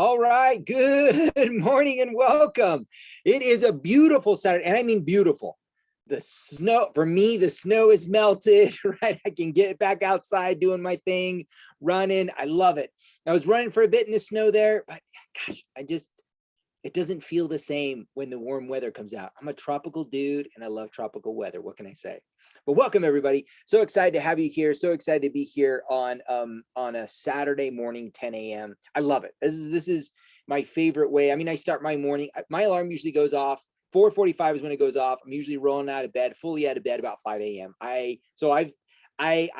All right, good morning and welcome. It is a beautiful Saturday, and I mean beautiful. The snow, for me, the snow is melted, right? I can get back outside doing my thing, running. I love it. I was running for a bit in the snow there, but gosh, it doesn't feel the same when the warm weather comes out. I'm a tropical dude and I love tropical weather. What can I say? But welcome everybody. So excited to have you here. So excited to be here on a Saturday morning, 10 a.m. I love it. This is my favorite way. I mean, I start my morning. My alarm usually goes off. 4:45 is when it goes off. I'm usually rolling out of bed, fully out of bed about 5 a.m. I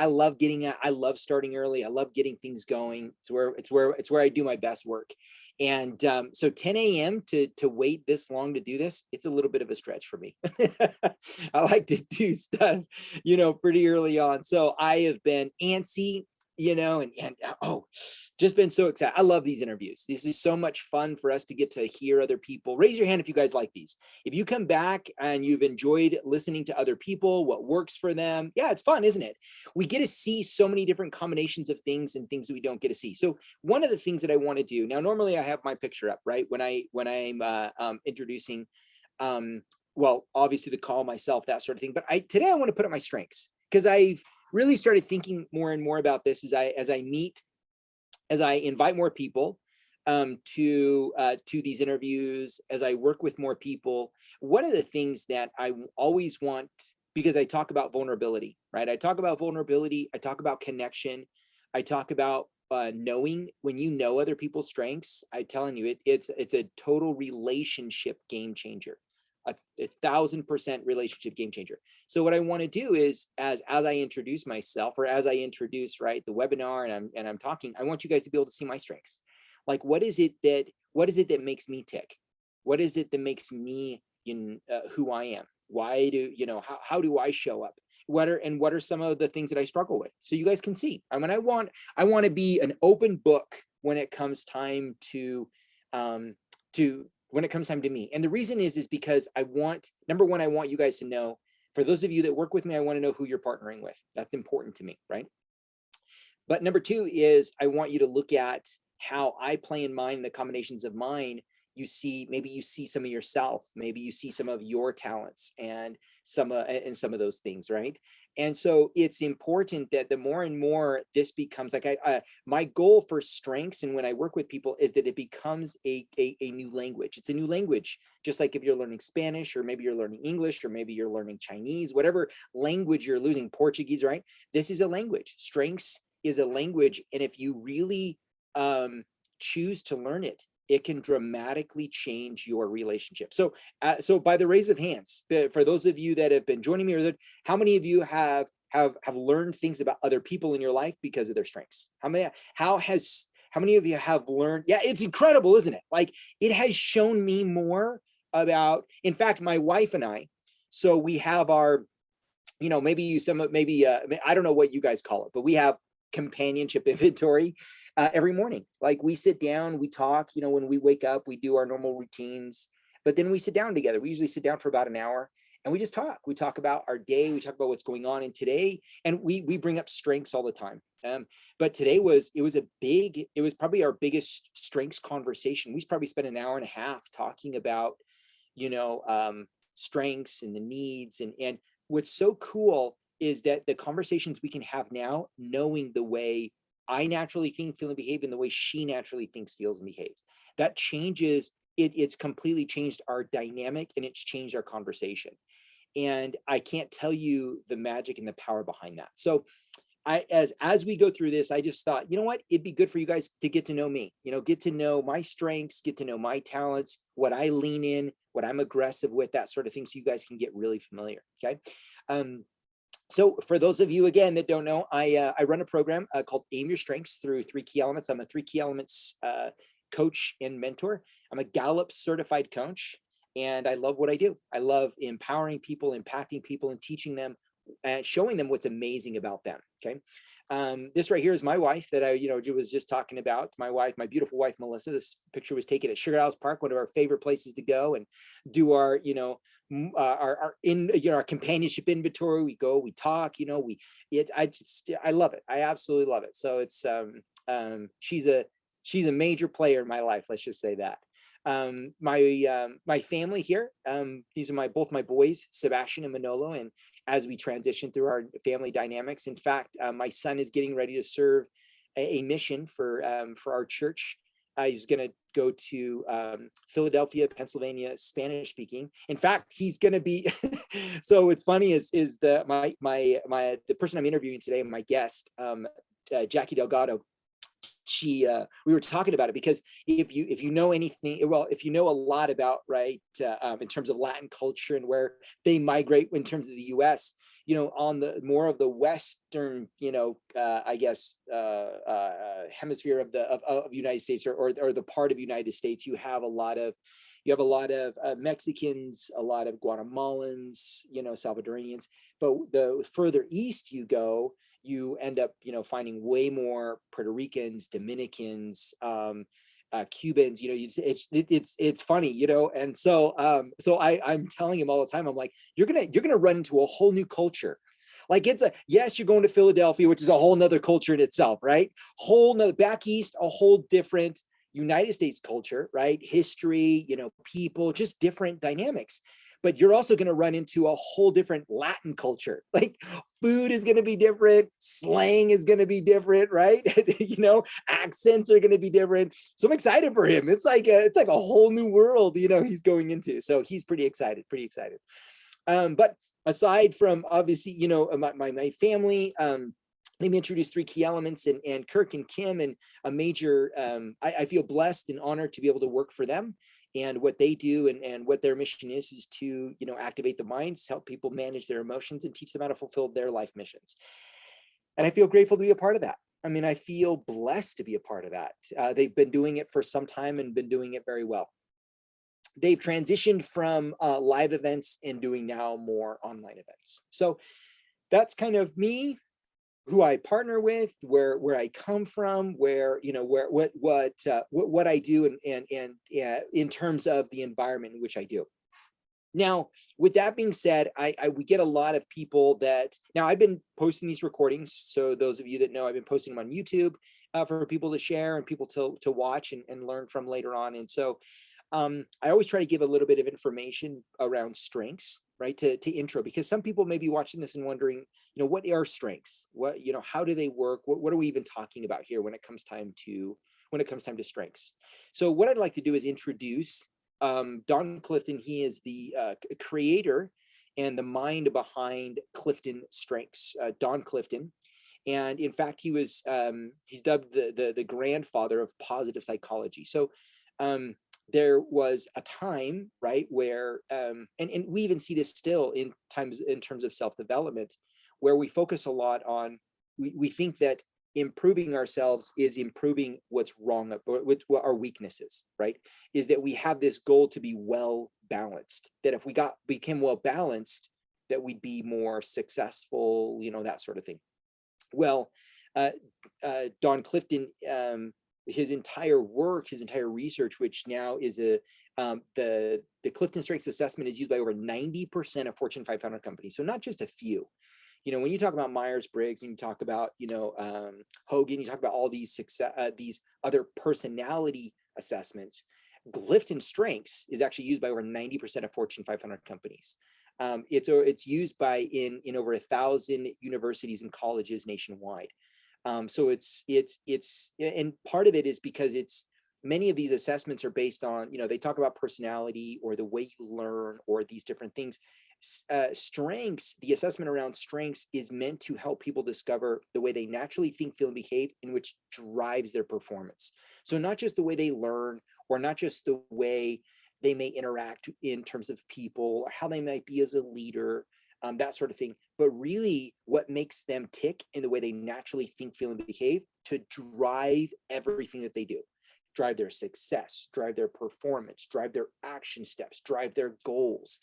love getting out. I love starting early. I love getting things going. It's where I do my best work. And so 10 a.m. to wait this long to do this, it's a little bit of a stretch for me. I like to do stuff, pretty early on. So I have been antsy, and just been so excited. I love these interviews. This is so much fun for us to get to hear other people. Raise your hand if you guys like these. If you come back and you've enjoyed listening to other people, what works for them. Yeah, it's fun, isn't it? We get to see so many different combinations of things and things that we don't get to see. So one of the things that I want to do now, normally I have my picture up, right? When I'm introducing, well, obviously the call myself, that sort of thing. But today I want to put up my strengths because I've really started thinking more and more about this as I invite more people to these interviews, as I work with more people. One of the things that I always want, because I talk about vulnerability, right? I talk about vulnerability. I talk about connection. I talk about knowing. When you know other people's strengths, I'm telling you, it's a total relationship game changer. A 1,000% relationship game changer. So what I want to do is, as I introduce myself, or as I introduce, right, the webinar, and I'm talking, I want you guys to be able to see my strengths. Like, what is it that makes me tick? What is it that makes me who I am? Why do how do I show up? What are some of the things that I struggle with? So you guys can see. I mean, I want to be an open book when it comes time to when it comes time to me. And the reason is because number one, I want you guys to know, for those of you that work with me, I want to know who you're partnering with. That's important to me, right? But number two is I want you to look at how I play in mine, the combinations of mine. Maybe you see some of yourself, maybe you see some of your talents and some of those things, right? And so it's important that the more and more this becomes like my goal for strengths, and when I work with people, is that it becomes a new language. It's a new language, just like if you're learning Spanish, or maybe you're learning English, or maybe you're learning Chinese, whatever language you're losing, Portuguese, right? This is a language. Strengths is a language, and if you really choose to learn it, it can dramatically change your relationship. So by the raise of hands, for those of you that have been joining me, or how many of you have learned things about other people in your life because of their strengths? How many of you have learned? Yeah, it's incredible, isn't it? Like, it has shown me more about, in fact, my wife and I, so we have our, I don't know what you guys call it, but we have companionship inventory. Every morning, like, we sit down, we talk, when we wake up, we do our normal routines, but then we sit down together. We usually sit down for about an hour and we just talk. We talk about our day. We talk about what's going on in today. And we bring up strengths all the time. But today it was probably our biggest strengths conversation. We probably spent an hour and a half talking about, strengths and the needs. And what's so cool is that the conversations we can have now, knowing the way I naturally think, feel, and behave, and the way she naturally thinks, feels, and behaves. That changes it. It's completely changed our dynamic, and it's changed our conversation. And I can't tell you the magic and the power behind that. So as we go through this, I just thought, you know what, it'd be good for you guys to get to know me, get to know my strengths, get to know my talents, what I lean in, what I'm aggressive with, that sort of thing, so you guys can get really familiar. Okay. So for those of you, again, that don't know, I run a program called Aim Your Strengths through 3 Key Elements. I'm a 3 Key Elements coach and mentor. I'm a Gallup certified coach, and I love what I do. I love empowering people, impacting people, and teaching them and showing them what's amazing about them. Okay. This right here is my wife that I, was just talking about. My wife, my beautiful wife, Melissa. This picture was taken at Sugar House Park, one of our favorite places to go and do our, our companionship inventory. We go, we talk, I love it. I absolutely love it. So it's, she's a she's a major player in my life. Let's just say that. My family here, these are both my boys, Sebastian and Manolo. And as we transition through our family dynamics, in fact, my son is getting ready to serve a mission for our church. He's going to go to Philadelphia, Pennsylvania, Spanish speaking. In fact, he's going to be. So what's funny is the person I'm interviewing today, my guest, Jacquie Delgado. We were talking about it because if you know anything, well, if you know a lot about, right, in terms of Latin culture and where they migrate in terms of the U.S., on the more of the Western, I guess, hemisphere of the United States, or the part of United States, you have a lot of Mexicans, a lot of Guatemalans, Salvadorians. But the further east you go, you end up, finding way more Puerto Ricans, Dominicans, Cubans. It's funny, and so I'm telling him all the time, I'm like, you're gonna run into a whole new culture. Like, yes, you're going to Philadelphia, which is a whole nother culture in itself, right? Back east, a whole different United States culture, right? History, people, just different dynamics. But you're also going to run into a whole different Latin culture. Like, food is going to be different, slang is going to be different, right? Accents are going to be different. So I'm excited for him. It's like a whole new world, he's going into. So he's pretty excited. But aside from, obviously, my family, let me introduce three key elements, and Kirk and Kim, and a major, I feel blessed and honored to be able to work for them. And what they do and what their mission is to, activate the minds, help people manage their emotions, and teach them how to fulfill their life missions. And I feel grateful to be a part of that. I mean, I feel blessed to be a part of that. They've been doing it for some time and been doing it very well. They've transitioned from live events and doing now more online events. So that's kind of me, who I partner with, where I come from, what I do, and in terms of the environment in which I do. Now, with that being said, we get a lot of people that, now I've been posting these recordings. So those of you that know, I've been posting them on YouTube for people to share and people to watch and learn from later on. And so I always try to give a little bit of information around strengths, right, to intro, because some people may be watching this and wondering, what are strengths? What, how do they work? What are we even talking about here when it comes time to strengths? So what I'd like to do is introduce Don Clifton. He is the creator and the mind behind Clifton Strengths, Don Clifton. And in fact, he's dubbed the grandfather of positive psychology. So there was a time, right, where, and we even see this still in terms of self-development, where we focus a lot on, we think that improving ourselves is improving what's wrong with our weaknesses, right? Is that we have this goal to be well balanced, that if we became well balanced, that we'd be more successful, that sort of thing. Well, Don Clifton, his entire work, his entire research, which now is the Clifton Strengths Assessment, is used by over 90% of Fortune 500 companies. So not just a few. When you talk about Myers-Briggs, and you talk about, Hogan, you talk about all these these other personality assessments, Clifton Strengths is actually used by over 90% of Fortune 500 companies. It's used in over 1,000 universities and colleges nationwide. So it's and part of it is because many of these assessments are based on, they talk about personality or the way you learn or these different things. Strengths, the assessment around strengths is meant to help people discover the way they naturally think, feel, and behave, in which drives their performance. So not just the way they learn, or not just the way they may interact in terms of people, or how they might be as a leader, that sort of thing, but really what makes them tick in the way they naturally think, feel, and behave to drive everything that they do. Drive their success, drive their performance, drive their action steps, drive their goals,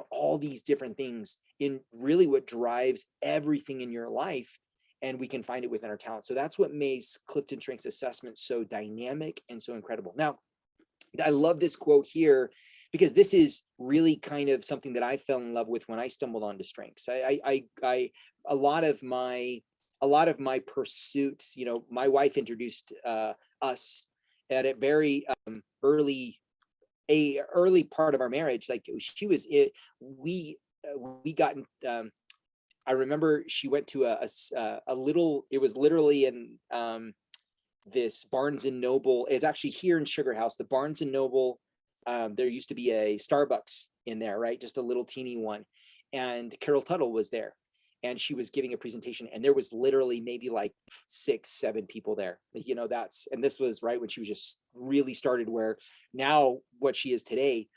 all these different things, in really what drives everything in your life. And we can find it within our talent. So that's what makes Clifton Strengths Assessment so dynamic and so incredible. Now, I love this quote here, because this is really kind of something that I fell in love with when I stumbled onto strengths. A lot of my pursuits, my wife introduced us at a very early early part of our marriage. Like she was it, we got I remember she went to a little, it was literally in this Barnes and Noble. It's actually here in Sugar House, the Barnes and Noble. There used to be a Starbucks in there, right? Just a little teeny one. And Carol Tuttle was there, and she was giving a presentation, and there was literally maybe like 6, 7 people there. You know, and this was right when she was just really started where now what she is today.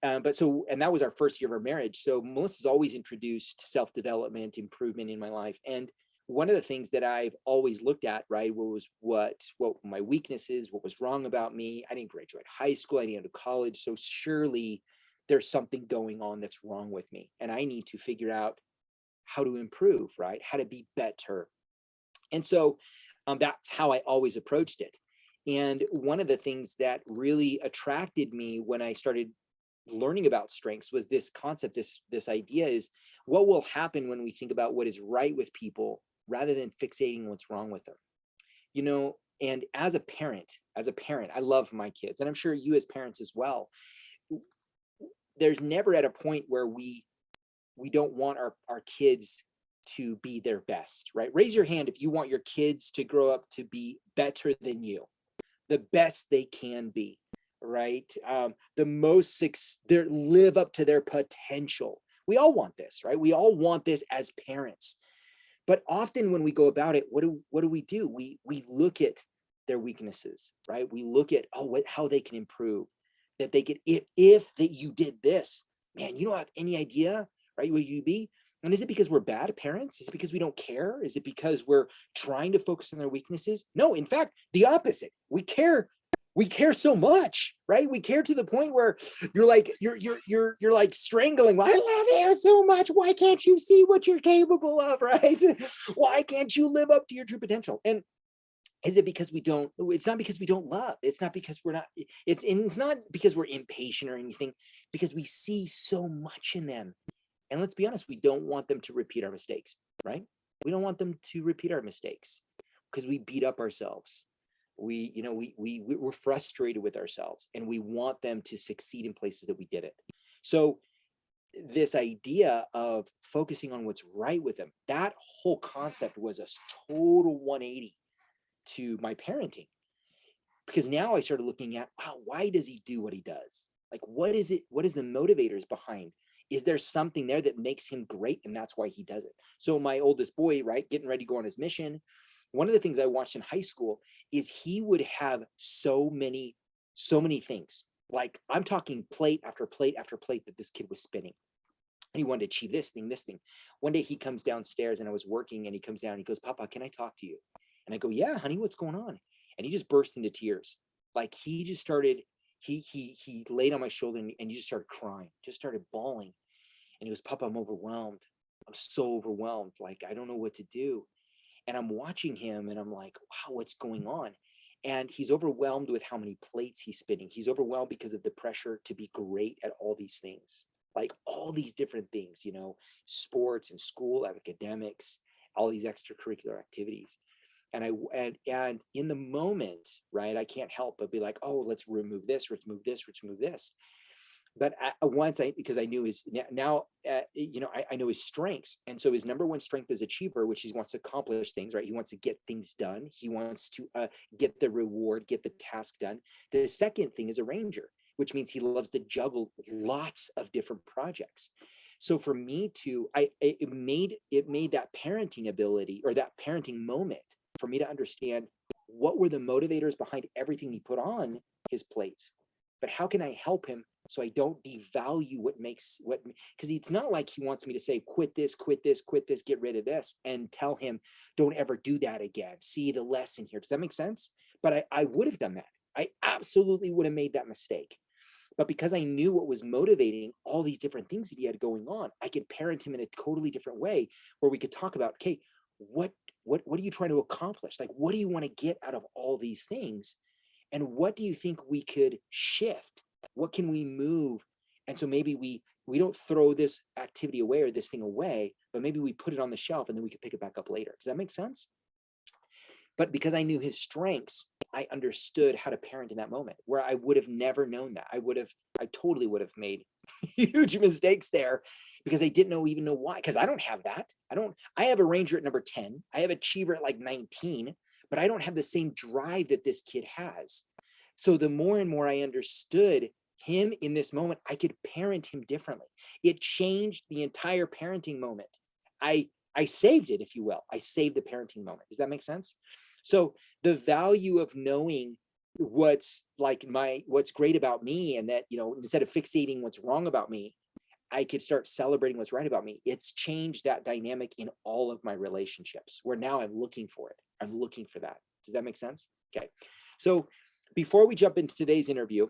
And that was our first year of our marriage. So Melissa's always introduced self-development, improvement in my life. And one of the things that I've always looked at, right, was what my weaknesses, what was wrong about me. I didn't graduate high school, I didn't go to college. So surely there's something going on that's wrong with me. And I need to figure out how to improve, right? How to be better. And so that's how I always approached it. And one of the things that really attracted me when I started learning about strengths was this concept, this idea is what will happen when we think about what is right with people rather than fixating what's wrong with them. You know, and as a parent, I love my kids, and I'm sure you as parents as well. There's never at a point where we don't want our kids to be their best, right? Raise your hand if you want your kids to grow up to be better than you, the best they can be, right? The most live up to their potential. We all want this, right? We all want this as parents. But often when we go about it, what do we do? We look at their weaknesses, right? We look at how they can improve, that they could, if that you did this, man, you don't have any idea, right? Will you be? And is it because we're bad parents? Is it because we don't care? Is it because we're trying to focus on their weaknesses? No, in fact, the opposite. We care so much, right? We care to the point where you're like strangling. Well, I love you so much. Why can't you see what you're capable of, right? Why can't you live up to your true potential? And is it because we don't? It's not because we don't love. It's not because we're not. It's not because we're impatient or anything. Because we see so much in them. And let's be honest, we don't want them to repeat our mistakes, right? We don't want them to repeat our mistakes because we beat up ourselves. We're frustrated with ourselves, and we want them to succeed in places that we didn't. So this idea of focusing on what's right with them, that whole concept was a total 180 to my parenting, because now I started looking at, wow, why does he do what he does? Like, what is it? What is the motivators behind? Is there something there that makes him great, and that's why he does it? So my oldest boy, right, getting ready to go on his mission, one of the things I watched in high school is he would have so many things. Like, I'm talking plate after plate after plate that this kid was spinning. And he wanted to achieve this thing. One day he comes downstairs, and I was working, and he comes down and he goes, "Papa, can I talk to you?" And I go, "Yeah, honey, what's going on?" And he just burst into tears. Like, he just started, he laid on my shoulder, and he just started crying, just started bawling. And he goes, "Papa, I'm overwhelmed. I'm so overwhelmed. Like, I don't know what to do." And I'm watching him, and I'm like, wow, what's going on? And he's overwhelmed with how many plates he's spinning. He's overwhelmed because of the pressure to be great at all these things, like all these different things, you know, sports and school, academics, all these extracurricular activities. And in the moment, right, I can't help but be like, oh, let's remove this, let's move this, let's move this. But because I knew his, now, I know his strengths. And so his number one strength is achiever, which he wants to accomplish things, right? He wants to get things done. He wants to get the reward, get the task done. The second thing is arranger, which means he loves to juggle lots of different projects. So for me it made that parenting ability, or that parenting moment, for me to understand what were the motivators behind everything he put on his plates. But how can I help him so I don't devalue because it's not like he wants me to say, quit this, get rid of this, and tell him, don't ever do that again. See the lesson here. Does that make sense? But I would have done that. I absolutely would have made that mistake. But because I knew what was motivating all these different things that he had going on, I could parent him in a totally different way, where we could talk about, okay, what are you trying to accomplish? Like, what do you want to get out of all these things? And what do you think we could shift? What can we move? And so maybe we don't throw this activity away or this thing away, but maybe we put it on the shelf and then we could pick it back up later. Does that make sense? But because I knew his strengths, I understood how to parent in that moment, where I would have never known that. I totally would have made huge mistakes there because I didn't even know why. Because I don't have that. I have a ranger at number 10. I have achiever at like 19, but I don't have the same drive that this kid has. So the more and more I understood him in this moment, I could parent him differently. It changed the entire parenting moment. I saved it, if you will. I saved the parenting moment. Does that make sense? So the value of knowing what's great about me, and that, instead of fixating what's wrong about me, I could start celebrating what's right about me. It's changed that dynamic in all of my relationships, where now I'm looking for it. I'm looking for that. Does that make sense? Okay. So before we jump into today's interview,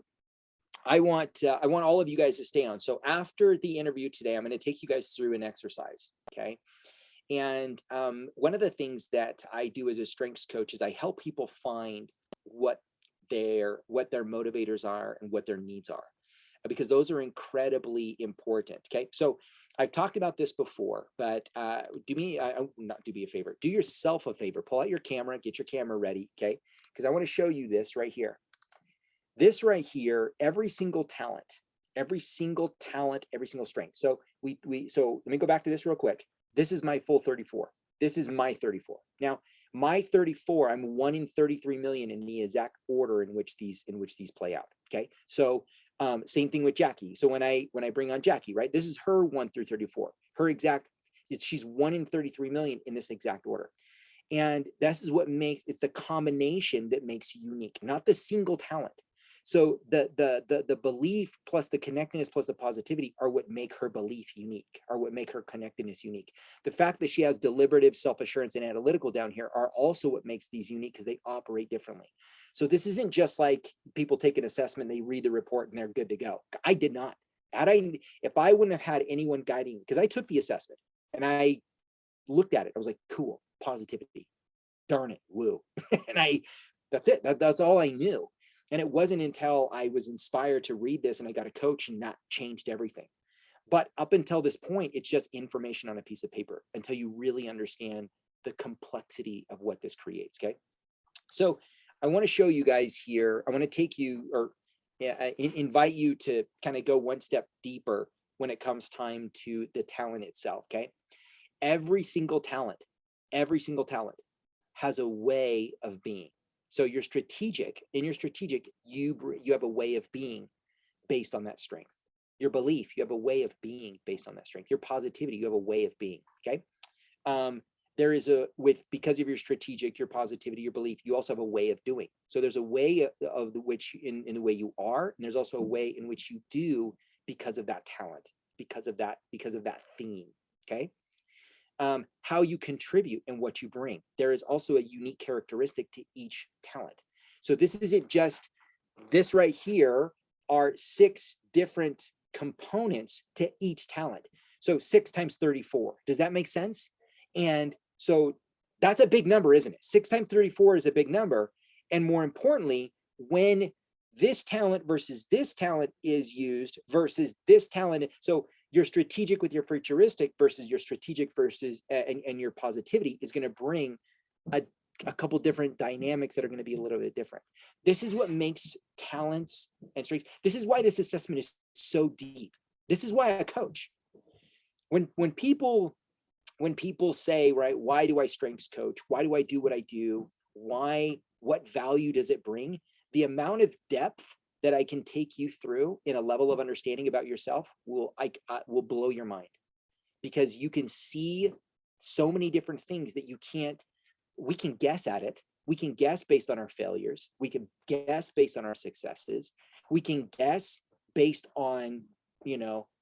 I want all of you guys to stay on. So after the interview today, I'm going to take you guys through an exercise. Okay. And one of the things that I do as a strengths coach is I help people find what their motivators are and what their needs are, because those are incredibly important. Okay. So I've talked about this before, but do me a favor, do yourself a favor, pull out your camera, get your camera ready. Okay. Because I want to show you this right here. This right here, every single talent, every single strength. So so let me go back to this real quick. This is my full 34. This is my 34. Now, my 34, I'm 1 in 33 million in the exact order in which these play out. Okay. So same thing with Jacquie. So when I bring on Jacquie, right, this is her 1 through 34. She's 1 in 33 million in this exact order. And this is what it's the combination that makes you unique, not the single talent. So the belief plus the connectedness plus the positivity are what make her belief unique, are what make her connectedness unique. The fact that she has deliberative, self-assurance, and analytical down here are also what makes these unique, because they operate differently. So this isn't just like people take an assessment, they read the report, and they're good to go. I did not. If I wouldn't have had anyone guiding me, because I took the assessment and I looked at it, I was like, cool, positivity, darn it, woo. And that's it. That's all I knew. And it wasn't until I was inspired to read this and I got a coach, and that changed everything. But up until this point, it's just information on a piece of paper until you really understand the complexity of what this creates. Okay. So I want to show you guys here. I want to take you, or invite you to kind of go one step deeper when it comes time to the talent itself. Okay. Every single talent has a way of being. So you're strategic. In your strategic, you have a way of being based on that strength. Your belief, you have a way of being based on that strength. Your positivity, you have a way of being. Okay. There is because of your strategic, your positivity, your belief, you also have a way of doing. So there's a way of which in the way you are, and there's also a way in which you do because of that talent, because of that theme. Okay. How you contribute and what you bring. There is also a unique characteristic to each talent. So this isn't just, this right here are 6 different components to each talent. So 6 times 34. Does that make sense? And so that's a big number, isn't it? 6 times 34 is a big number. And more importantly, when this talent versus this talent is used versus this talent. So your strategic with your futuristic versus your strategic versus and your positivity is going to bring a couple different dynamics that are going to be a little bit different. This is what makes talents and strengths. This is why this assessment is so deep. This is why I coach. When people say, right, why do I strengths coach? Why do I do what I do? What value does it bring? The amount of depth that I can take you through in a level of understanding about yourself will blow your mind, because you can see so many different things that we can guess at it. We can guess based on our failures. We can guess based on our successes. We can guess based on,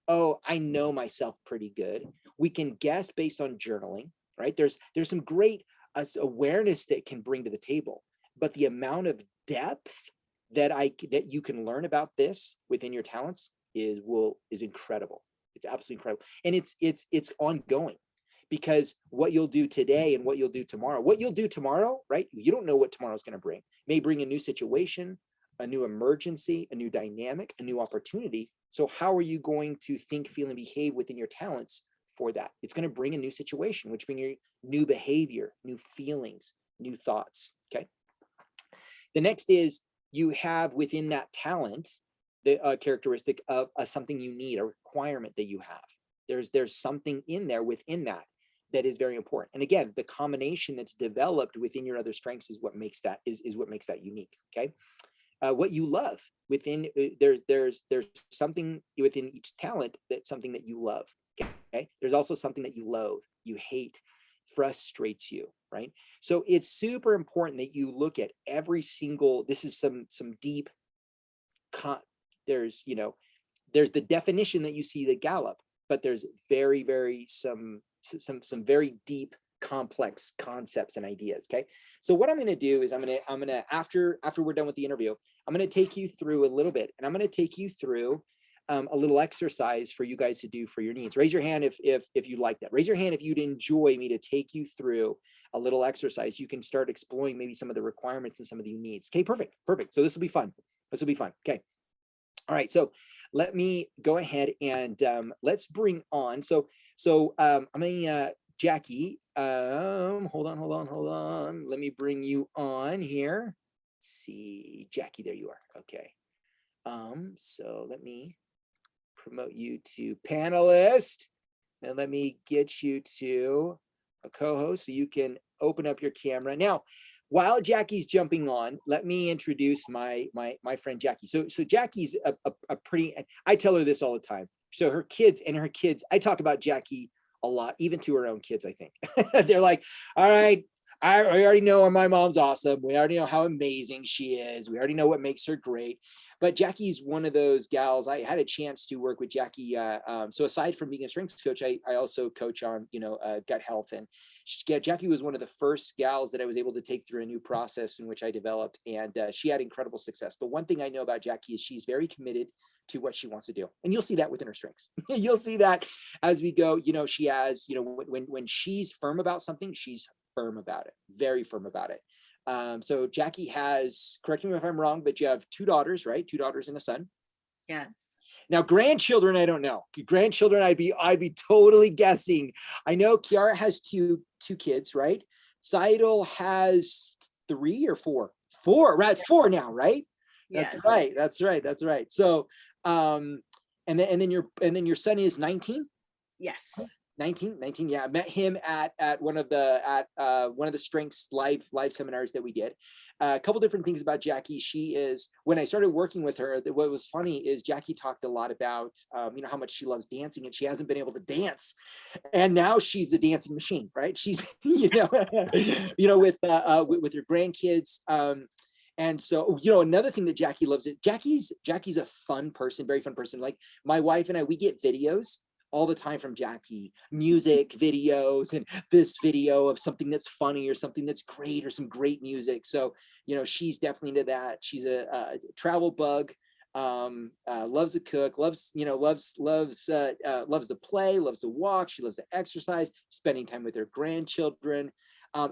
oh, I know myself pretty good. We can guess based on journaling, right? There's some great awareness that can bring to the table, but the amount of depth that you can learn about this within your talents is incredible. It's absolutely incredible. And it's ongoing, because what you'll do today and what you'll do tomorrow, right? You don't know what tomorrow's going to bring. It may bring a new situation, a new emergency, a new dynamic, a new opportunity. So how are you going to think, feel, and behave within your talents for that? It's going to bring a new situation, which bring you new behavior, new feelings, new thoughts. Okay. The next is you have within that talent the characteristic of something you need, a requirement that you have. There's something in there within that that is very important. And again, the combination that's developed within your other strengths is what makes that what makes that unique. Okay. What you love within there's something within each talent that's something that you love. Okay. There's also something that you loathe, you hate, frustrates you, right? So it's super important that you look at every single, this is some deep there's there's the definition that you see the Gallup, but there's very some very deep complex concepts and ideas. Okay, so what I'm going to do is I'm going to after we're done with the interview, I'm going to take you through a little bit, and I'm going to take you through a little exercise for you guys to do for your needs. Raise your hand if you like that. Raise your hand if you'd enjoy me to take you through a little exercise. You can start exploring maybe some of the requirements and some of the needs. Okay, perfect. So this will be fun. Okay. All right, so let me go ahead and let's bring on. So I'm gonna Jackie. Hold on. Let me bring you on here. Let's see, Jackie, there you are. Okay. So let me promote you to panelist, and let me get you to a co-host so you can open up your camera now. While Jackie's jumping on, let me introduce my friend Jackie. So Jackie's a pretty, I tell her this all the time. So her kids, I talk about Jackie a lot, even to her own kids, I think. They're like, all right, I already know my mom's awesome. We already know how amazing she is. We already know what makes her great. But Jackie's one of those gals. I had a chance to work with Jackie. So aside from being a strengths coach, I also coach on, gut health. And Jackie was one of the first gals that I was able to take through a new process in which I developed. And she had incredible success. But one thing I know about Jackie is she's very committed to what she wants to do. And you'll see that within her strengths. You'll see that as we go, she has, when she's firm about something, she's firm about it, very firm about it. So Jackie has, correct me if I'm wrong, but you have 2 daughters, right? 2 daughters and a son. Yes. Now, grandchildren, I don't know. Grandchildren, I'd be totally guessing. I know Kiara has two kids, right? Seidel has 3 or 4. 4, right? 4 now, right? Yes. That's right. So, and then your son is 19. Yes. 19. Yeah, I met him at one of the strengths live seminars that we did. A couple different things about Jackie. She is, when I started working with her, what was funny is Jackie talked a lot about how much she loves dancing, and she hasn't been able to dance, and now she's a dancing machine, right? She's with her grandkids. And so, another thing that Jackie loves, Jackie's a fun person, very fun person. Like my wife and I, we get videos all the time from Jackie, music videos, and this video of something that's funny or something that's great or some great music. So, she's definitely into that. She's a travel bug, loves to cook, loves to play, loves to walk. She loves to exercise, spending time with her grandchildren.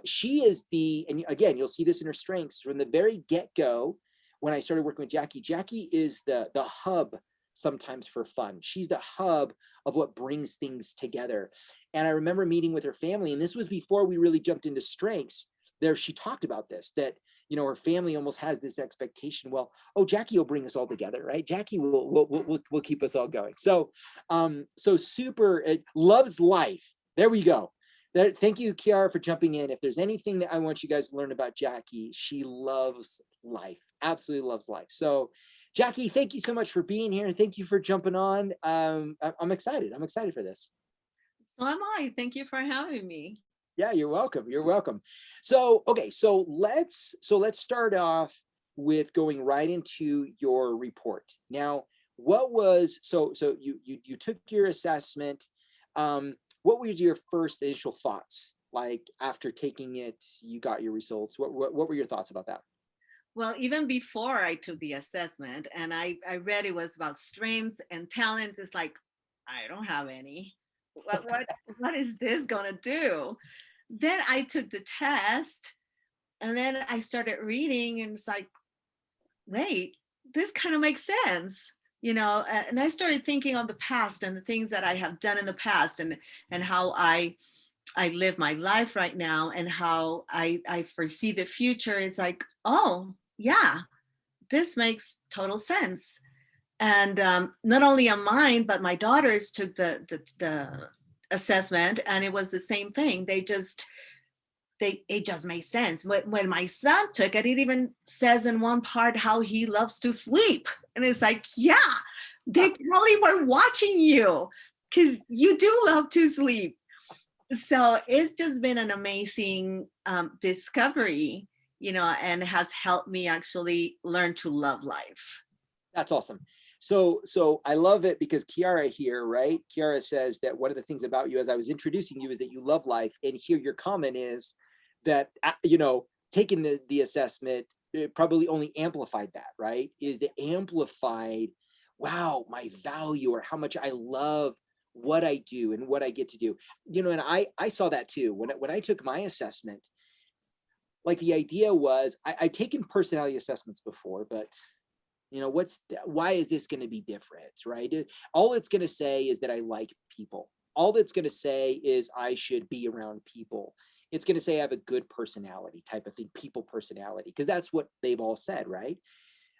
She is and again, you'll see this in her strengths from the very get-go. When I started working with Jackie is the hub sometimes for fun. She's the hub of what brings things together. And I remember meeting with her family, and this was before we really jumped into strengths. There, she talked about this, that her family almost has this expectation. Well, Jackie will bring us all together, right? Jackie will keep us all going. So, super loves life. There we go. Thank you, Kiara, for jumping in. If there's anything that I want you guys to learn about Jackie, she loves life, absolutely loves life. So, Jackie, thank you so much for being here. Thank you for jumping on. I'm excited. I'm excited for this. So am I. Thank you for having me. Yeah, you're welcome. You're welcome. So, okay, so let's start off with going right into your report. Now, what was so you took your assessment. What were your first initial thoughts? Like after taking it, you got your results. What were your thoughts about that? Well, even before I took the assessment and I read it was about strengths and talents, it's like, I don't have any. What is this gonna do? Then I took the test and then I started reading and it's like, wait, this kind of makes sense. And I started thinking of the past and the things that I have done in the past and how I live my life right now and how I foresee the future. Is like, oh, yeah, this makes total sense. And not only on mine, but my daughters took the assessment, and it was the same thing. It just made sense. When my son took it, it even says in one part how he loves to sleep. And it's like, yeah, they probably were watching you because you do love to sleep. So it's just been an amazing discovery, and has helped me actually learn to love life. That's awesome. So I love it because Kiara here, right? Kiara says that one of the things about you as I was introducing you is that you love life. And here your comment is that, taking the assessment, it probably only amplified that, right? Is the amplified, wow, my value or how much I love what I do and what I get to do. And I saw that too. When I took my assessment, like the idea was I've taken personality assessments before, but why is this going to be different, right? All it's going to say is that I like people. All that's going to say is I should be around people. It's going to say I have a good personality type of thing, people personality, because that's what they've all said, right?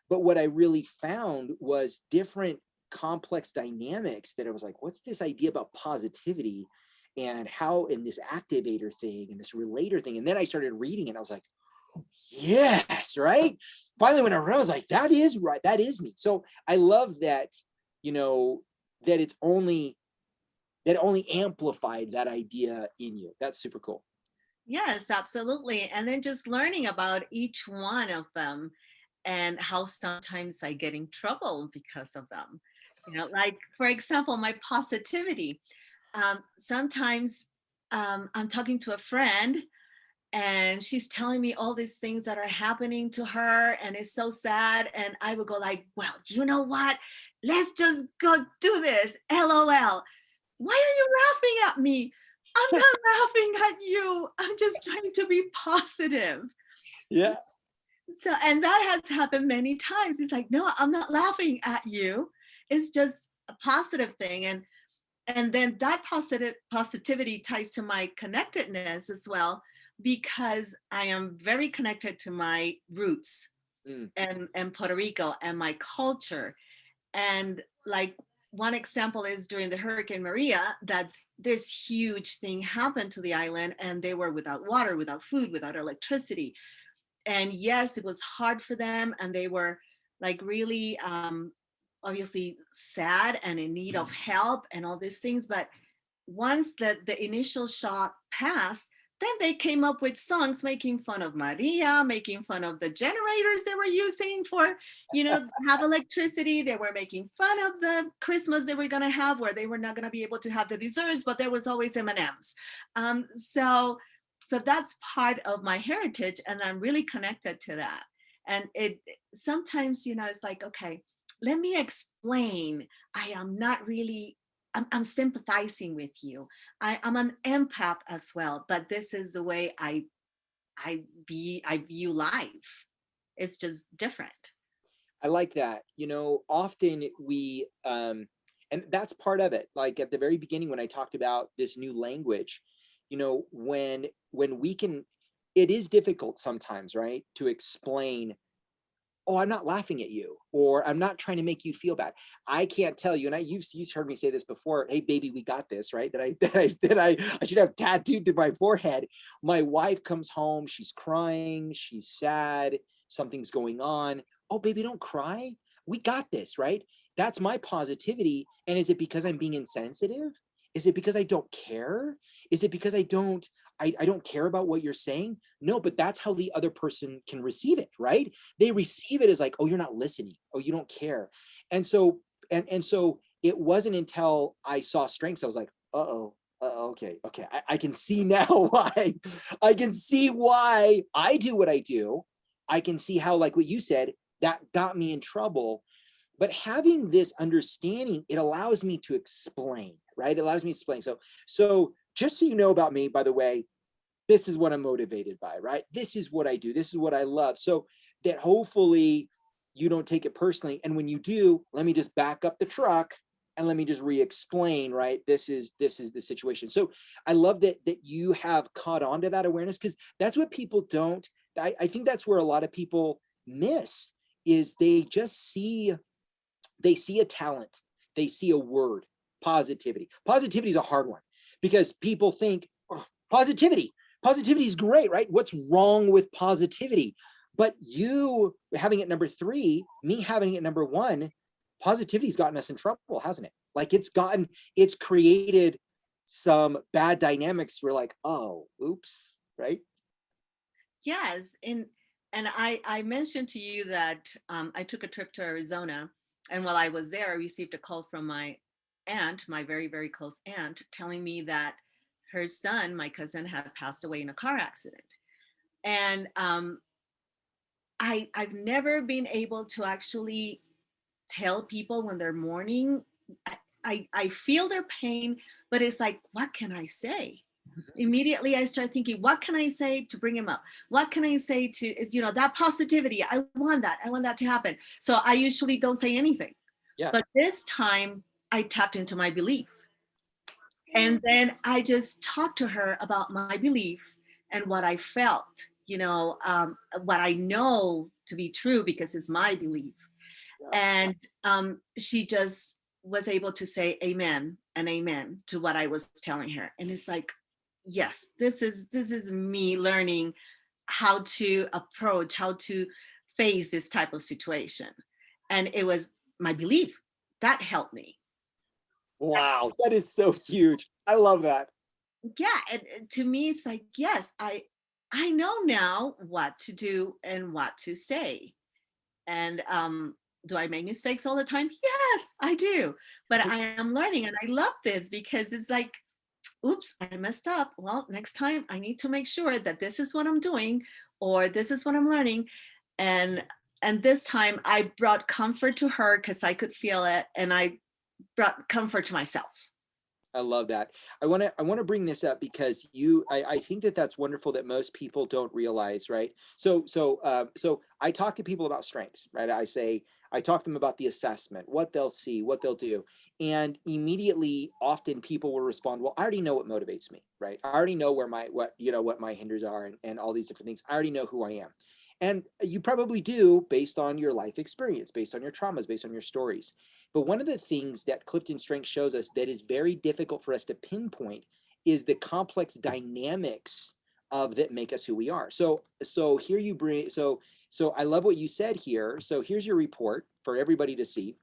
But what I really found was different complex dynamics that I was like, what's this idea about positivity and how in this activator thing and this relator thing? And then I started reading it. I was like, yes, right? Finally, when I read, I was like, that is right. That is me. So I love that, that it's only amplified that idea in you. That's super cool. Yes, absolutely. And then just learning about each one of them and how sometimes I get in trouble because of them. Like, for example, my positivity. Sometimes I'm talking to a friend and she's telling me all these things that are happening to her and it's so sad, and I would go like, well, you know what, let's just go do this, lol. Why are you laughing at me? I'm not laughing at you, I'm just trying to be positive. Yeah. So, and that has happened many times. It's like, no, I'm not laughing at you, it's just a positive thing. And then that positivity ties to my connectedness as well, because I am very connected to my roots and Puerto Rico and my culture. And like, one example is during the Hurricane Maria, that this huge thing happened to the island, and they were without water, without food, without electricity. And yes, it was hard for them, and they were like really obviously sad and in need of help and all these things. But once the initial shock passed, then they came up with songs making fun of Maria, making fun of the generators they were using for, have electricity. They were making fun of the Christmas they were going to have, where they were not going to be able to have the desserts, but there was always M&Ms. So that's part of my heritage, and I'm really connected to that. And it sometimes, it's like, okay, let me explain. I am not really, I'm sympathizing with you. I'm an empath as well, but this is the way I view life. It's just different. I like that. Often we, and that's part of it. Like at the very beginning, when I talked about this new language, when we can, it is difficult sometimes, right, to explain, oh, I'm not laughing at you, or I'm not trying to make you feel bad. I can't tell you, and you've heard me say this before. Hey, baby, we got this, right? I should have tattooed to my forehead. My wife comes home, she's crying, she's sad, something's going on. Oh, baby, don't cry. We got this, right? That's my positivity. And is it because I'm being insensitive? Is it because I don't care? Is it because I don't care about what you're saying? No, but that's how the other person can receive it, right? They receive it as like, oh, you're not listening. Oh, you don't care. And so, and so it wasn't until I saw strengths, I was like, okay. I can see now why. I can see why I do what I do. I can see how, like what you said, that got me in trouble. But having this understanding, it allows me to explain, right? It allows me to explain. So just so you know about me, by the way, this is what I'm motivated by, right? This is what I do. This is what I love. So that hopefully you don't take it personally. And when you do, let me just back up the truck and let me just re-explain, right? This is the situation. So I love that you have caught on to that awareness, because that's what people don't. I think that's where a lot of people miss is they see a talent, they see a word, positivity. Positivity is a hard one because people think, oh, positivity is great, right? What's wrong with positivity? But you having it number 3, me having it number 1, positivity's gotten us in trouble, hasn't it? Like it's created some bad dynamics. We're like, oh, oops, right? Yes, and I mentioned to you that I took a trip to Arizona, and while I was there, I received a call from my aunt, my very, very close aunt, telling me that her son, my cousin, had passed away in a car accident. And I've never been able to actually tell people when they're mourning. I feel their pain, but it's like, what can I say? Immediately I start thinking, what can I say to bring him up? What can I say to, is, that positivity? I want that to happen. So I usually don't say anything. Yeah. But this time I tapped into my belief. And then I just talked to her about my belief and what I felt, what I know to be true because it's my belief. And she just was able to say amen and amen to what I was telling her. And it's like, yes, this is me learning how to approach, how to face this type of situation. And it was my belief that helped me. Wow, that is so huge. I love that. Yeah, and to me it's like, yes, I know now what to do and what to say. And do I make mistakes all the time? Yes, I do. But I am learning, and I love this because it's like, oops, I messed up. Well, next time I need to make sure that this is what I'm doing, or this is what I'm learning. And this time I brought comfort to her because I could feel it, and I brought comfort to myself. I love that. I want to bring this up because I think that that's wonderful that most people don't realize, right? So I talk to people about strengths, right? I talk to them about the assessment, what they'll see, what they'll do. And immediately, often people will respond, well, I already know what motivates me, right? I already know what my hinders are and all these different things. I already know who I am. And you probably do based on your life experience, based on your traumas, based on your stories. But one of the things that Clifton Strength shows us that is very difficult for us to pinpoint is the complex dynamics of that make us who we are. So here you bring so I love what you said here. So here's your report for everybody to see.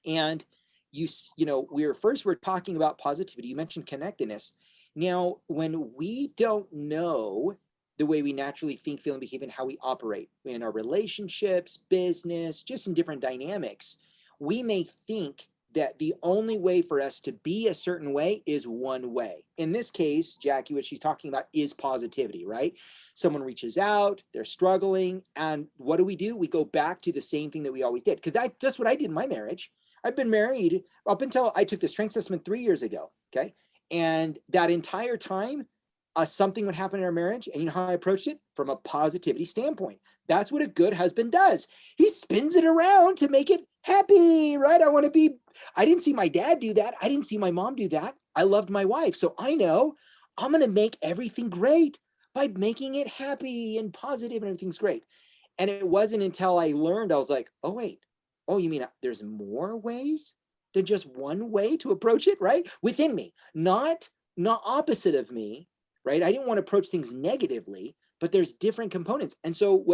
And we're talking about positivity. You mentioned connectedness. Now, when we don't know the way we naturally think, feel, and behave, and how we operate in our relationships, business, just in different dynamics, we may think that the only way for us to be a certain way is one way. In this case, Jacquie, what she's talking about is positivity, right? Someone reaches out, they're struggling, and what do? We go back to the same thing that we always did. Because that's what I did in my marriage. I've been married up until I took the strength assessment 3 years ago. Okay. And that entire time, something would happen in our marriage. And you know how I approached it? From a positivity standpoint. That's what a good husband does. He spins it around to make it happy, right? I didn't see my dad do that. I didn't see my mom do that. I loved my wife. So I know I'm going to make everything great by making it happy and positive and everything's great. And it wasn't until I learned, I was like, oh, wait. Oh, you mean there's more ways than just one way to approach it, right? Within me, not opposite of me, right? I didn't want to approach things negatively, but there's different components. And so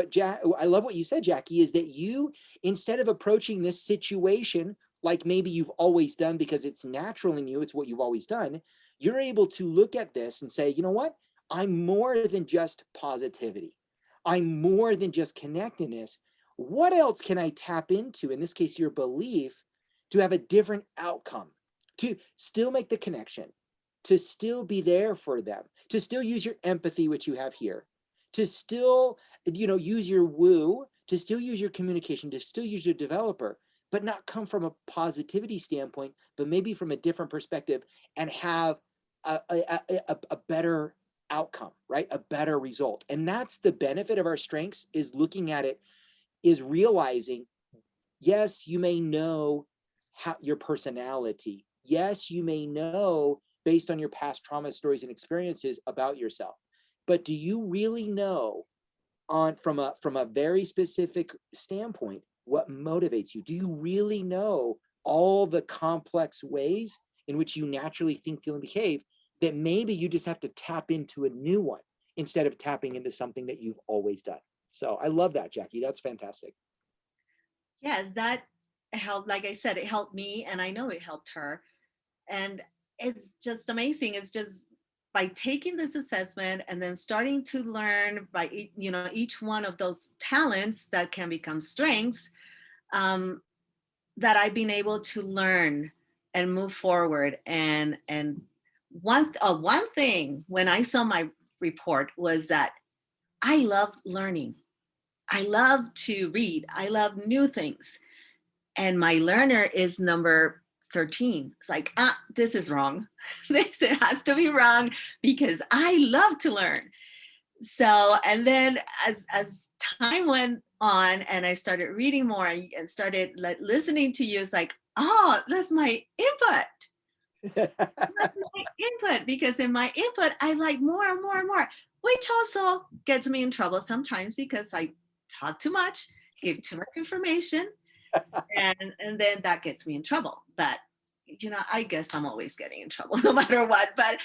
I love what you said, Jacquie, is that you, instead of approaching this situation like maybe you've always done because it's natural in you, it's what you've always done, you're able to look at this and say, you know what? I'm more than just positivity. I'm more than just connectedness. What else can I tap into, in this case, your belief, to have a different outcome, to still make the connection, to still be there for them, to still use your empathy, which you have here, to still, use your woo, to still use your communication, to still use your developer, but not come from a positivity standpoint, but maybe from a different perspective and have a better outcome, right? A better result. And that's the benefit of our strengths, is looking at it, is realizing, yes, you may know how your personality. Yes, you may know based on your past trauma stories and experiences about yourself. But do you really know on from a very specific standpoint, what motivates you? Do you really know all the complex ways in which you naturally think, feel, and behave, that maybe you just have to tap into a new one instead of tapping into something that you've always done? So I love that, Jacquie. That's fantastic. Yes, that helped. Like I said, it helped me, and I know it helped her. And it's just amazing. It's just by taking this assessment and then starting to learn by each one of those talents that can become strengths, um, that I've been able to learn and move forward. And one thing when I saw my report was that I love learning. I love to read. I love new things. And my learner is number 13. It's like, this is wrong. This has to be wrong because I love to learn. So, and then as time went on and I started reading more and started listening to you, it's like, oh, that's my input. That's my input, because in my input, I like more and more and more, which also gets me in trouble sometimes because I talk too much, give too much information, and then that gets me in trouble. But I guess I'm always getting in trouble no matter what. But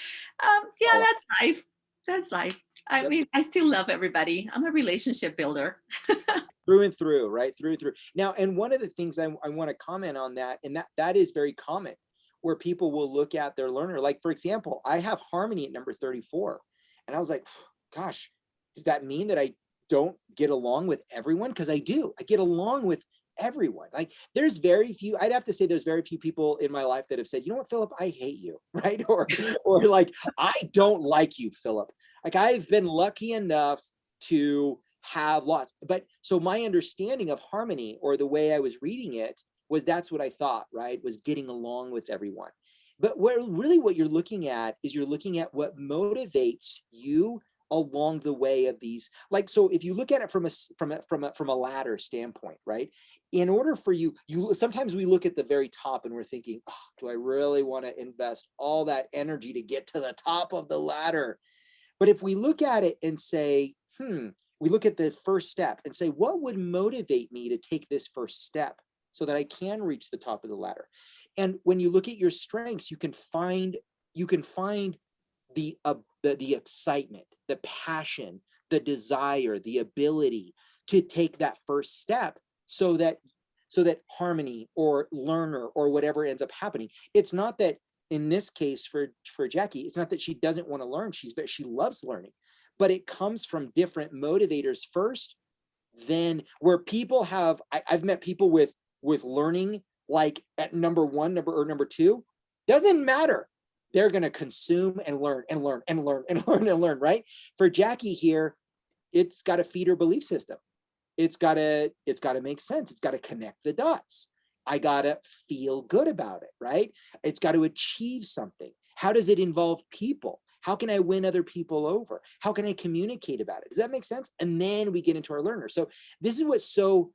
yeah, Oh, that's life. That's life. I mean, I still love everybody. I'm a relationship builder. through and through, right? Through and through. Now, and one of the things I want to comment on that, and that is very common, where people will look at their learner. Like, for example, I have harmony at number 34. And I was like, gosh, does that mean that I don't get along with everyone? Because I do. I get along with everyone. Like, there's very few, I'd have to say there's very few people in my life that have said, you know what, Philip, I hate you, right? Or like, I don't like you, Philip. Like, I've been lucky enough to have lots. But so my understanding of harmony, or the way I was reading it, was that's what I thought, right? Was getting along with everyone. But what you're looking at is you're looking at what motivates you along the way of these. Like, so if you look at it from a ladder standpoint, right? In order for you sometimes we look at the very top and we're thinking, oh, do I really want to invest all that energy to get to the top of the ladder? But if we look at it and say, we look at the first step and say, what would motivate me to take this first step so that I can reach the top of the ladder? And when you look at your strengths, you can find the excitement, the passion, the desire, the ability to take that first step, so that harmony or learner or whatever ends up happening. It's not that, in this case for Jacquie, it's not that she doesn't want to learn. She loves learning, but it comes from different motivators first. Then where people have, I've met people with learning, like at number one, number two, doesn't matter. They're going to consume and learn and learn and learn and learn and learn, right? For Jacquie here, it's got to feed her belief system. It's got to make sense. It's got to connect the dots. I got to feel good about it, right? It's got to achieve something. How does it involve people? How can I win other people over? How can I communicate about it? Does that make sense? And then we get into our learner. So this is what's so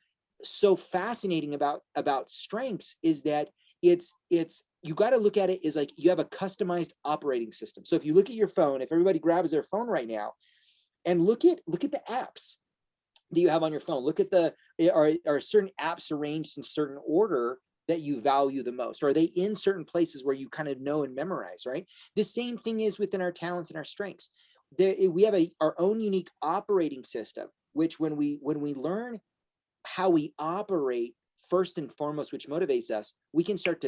fascinating about strengths, is that it's you got to look at it as like you have a customized operating system. So if you look at your phone, if everybody grabs their phone right now and look at the apps that you have on your phone, look at are certain apps arranged in certain order that you value the most? Are they in certain places where you kind of know and memorize, right? The same thing is within our talents and our strengths. We have our own unique operating system, which when we learn how we operate first and foremost, which motivates us, we can start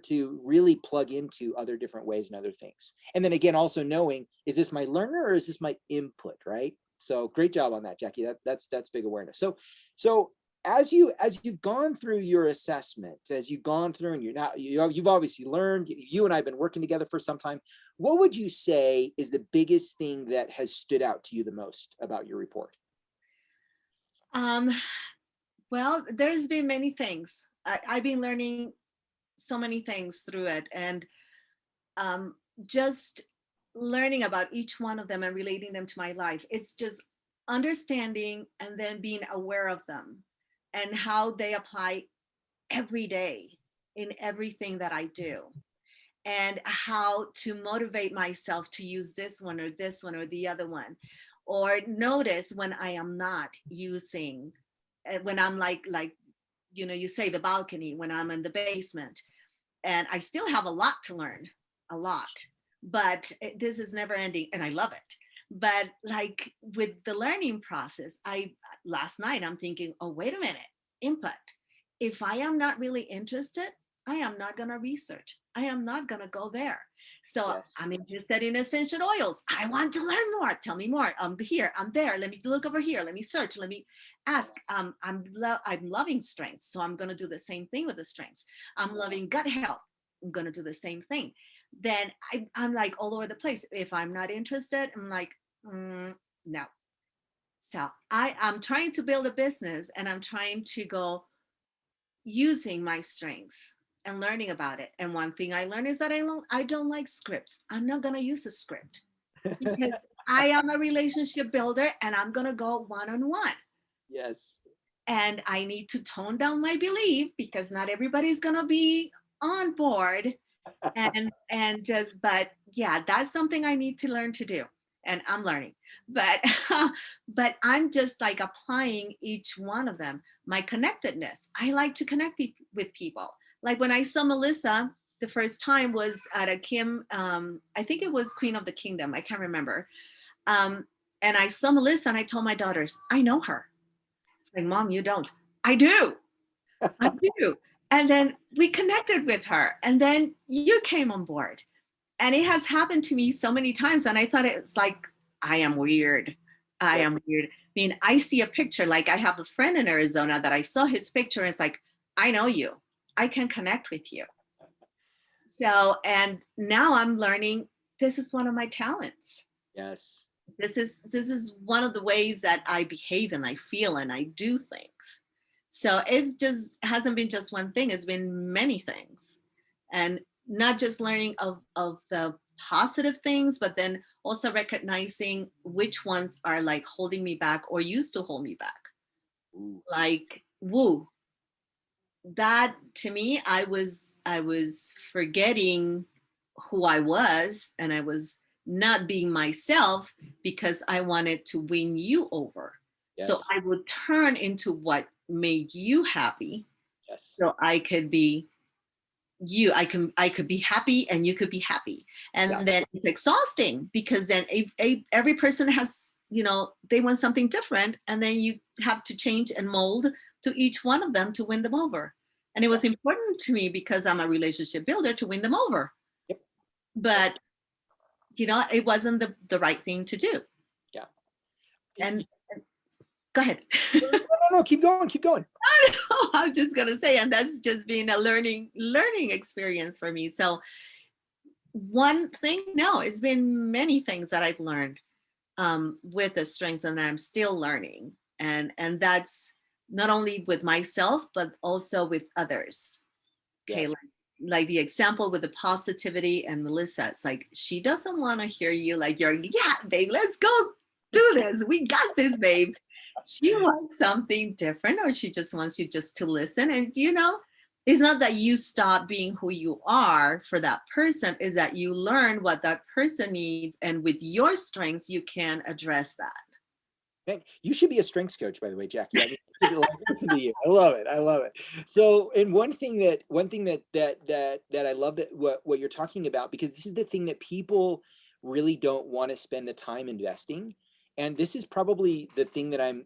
to really plug into other different ways and other things. And then again, also knowing, is this my learner or is this my input, right? So great job on that, Jacquie. That's big awareness. So as you've gone through your assessment, as you've gone through, and you've obviously learned, you and I have been working together for some time. What would you say is the biggest thing that has stood out to you the most about your report? Well, there's been many things. I've been learning so many things through it, and just learning about each one of them and relating them to my life. It's just understanding and then being aware of them and how they apply every day in everything that I do, and how to motivate myself to use this one or the other one, or notice when I am not using, when I'm like, you know, you say the balcony, when I'm in the basement, and I still have a lot to learn, a lot, but this is never ending and I love it. But like with the learning process, last night I'm thinking, oh, wait a minute, input. If I am not really interested, I am not going to research. I am not going to go there. So Yes. I'm interested in essential oils. I want to learn more. Tell me more. I'm here. I'm there. Let me look over here. Let me search. Let me ask. I'm loving strengths, so I'm going to do the same thing with the strengths. I'm loving gut health. I'm going to do the same thing. Then I'm like all over the place. If I'm not interested, I'm like, no. So I'm trying to build a business, and I'm trying to go using my strengths and learning about it. And one thing I learned is that I don't like scripts. I'm not going to use a script because I am a relationship builder, and I'm going to go one-on-one. Yes. And I need to tone down my belief because not everybody's going to be on board. And just, but yeah, that's something I need to learn to do, and I'm learning. But but I'm just like applying each one of them. My connectedness, I like to connect with people. Like when I saw Melissa the first time was at a Kim, I think it was Queen of the Kingdom, I can't remember. And I saw Melissa, and I told my daughters, I know her. It's like, Mom, you don't. I do. I do. And then we connected with her, and then you came on board. And it has happened to me so many times. And I thought it's like, I am weird. I am weird. I mean, I see a picture, like I have a friend in Arizona that I saw his picture, and it's like, I know you. I can connect with you. So, and now I'm learning this is one of my talents. Yes. This is one of the ways that I behave and I feel and I do things. So it's just hasn't been just one thing, it's been many things. And not just learning of the positive things, but then also recognizing which ones are like holding me back or used to hold me back. Ooh. Like woo. That to me, I was forgetting who I was, and I was not being myself because I wanted to win you over. So Yes. I would turn into what made you happy, Yes. so I could be you. I could be happy, and you could be happy. And Yeah. then it's exhausting because then every person has, they want something different, and then you have to change and mold to each one of them to win them over. And it was important to me because I'm a relationship builder to win them over. Yep. But it wasn't the right thing to do. Yeah. And go ahead. No, keep going, keep going. I'm just gonna say, and that's just been a learning experience for me. So one thing, no, it's been many things that I've learned with the strengths, and I'm still learning. And that's not only with myself, but also with others. Okay, Yes. like the example with the positivity and Melissa, it's like she doesn't want to hear you like you're, yeah, babe, let's go do this. We got this, babe. She wants something different, or she just wants you just to listen. And it's not that you stop being who you are for that person, is that you learn what that person needs, and with your strengths, you can address that. Man, you should be a strengths coach, by the way, Jacquie. I mean, listen to you. I love it. I love it. So, and one thing that I love that what you're talking about, because this is the thing that people really don't want to spend the time investing. And this is probably the thing that I've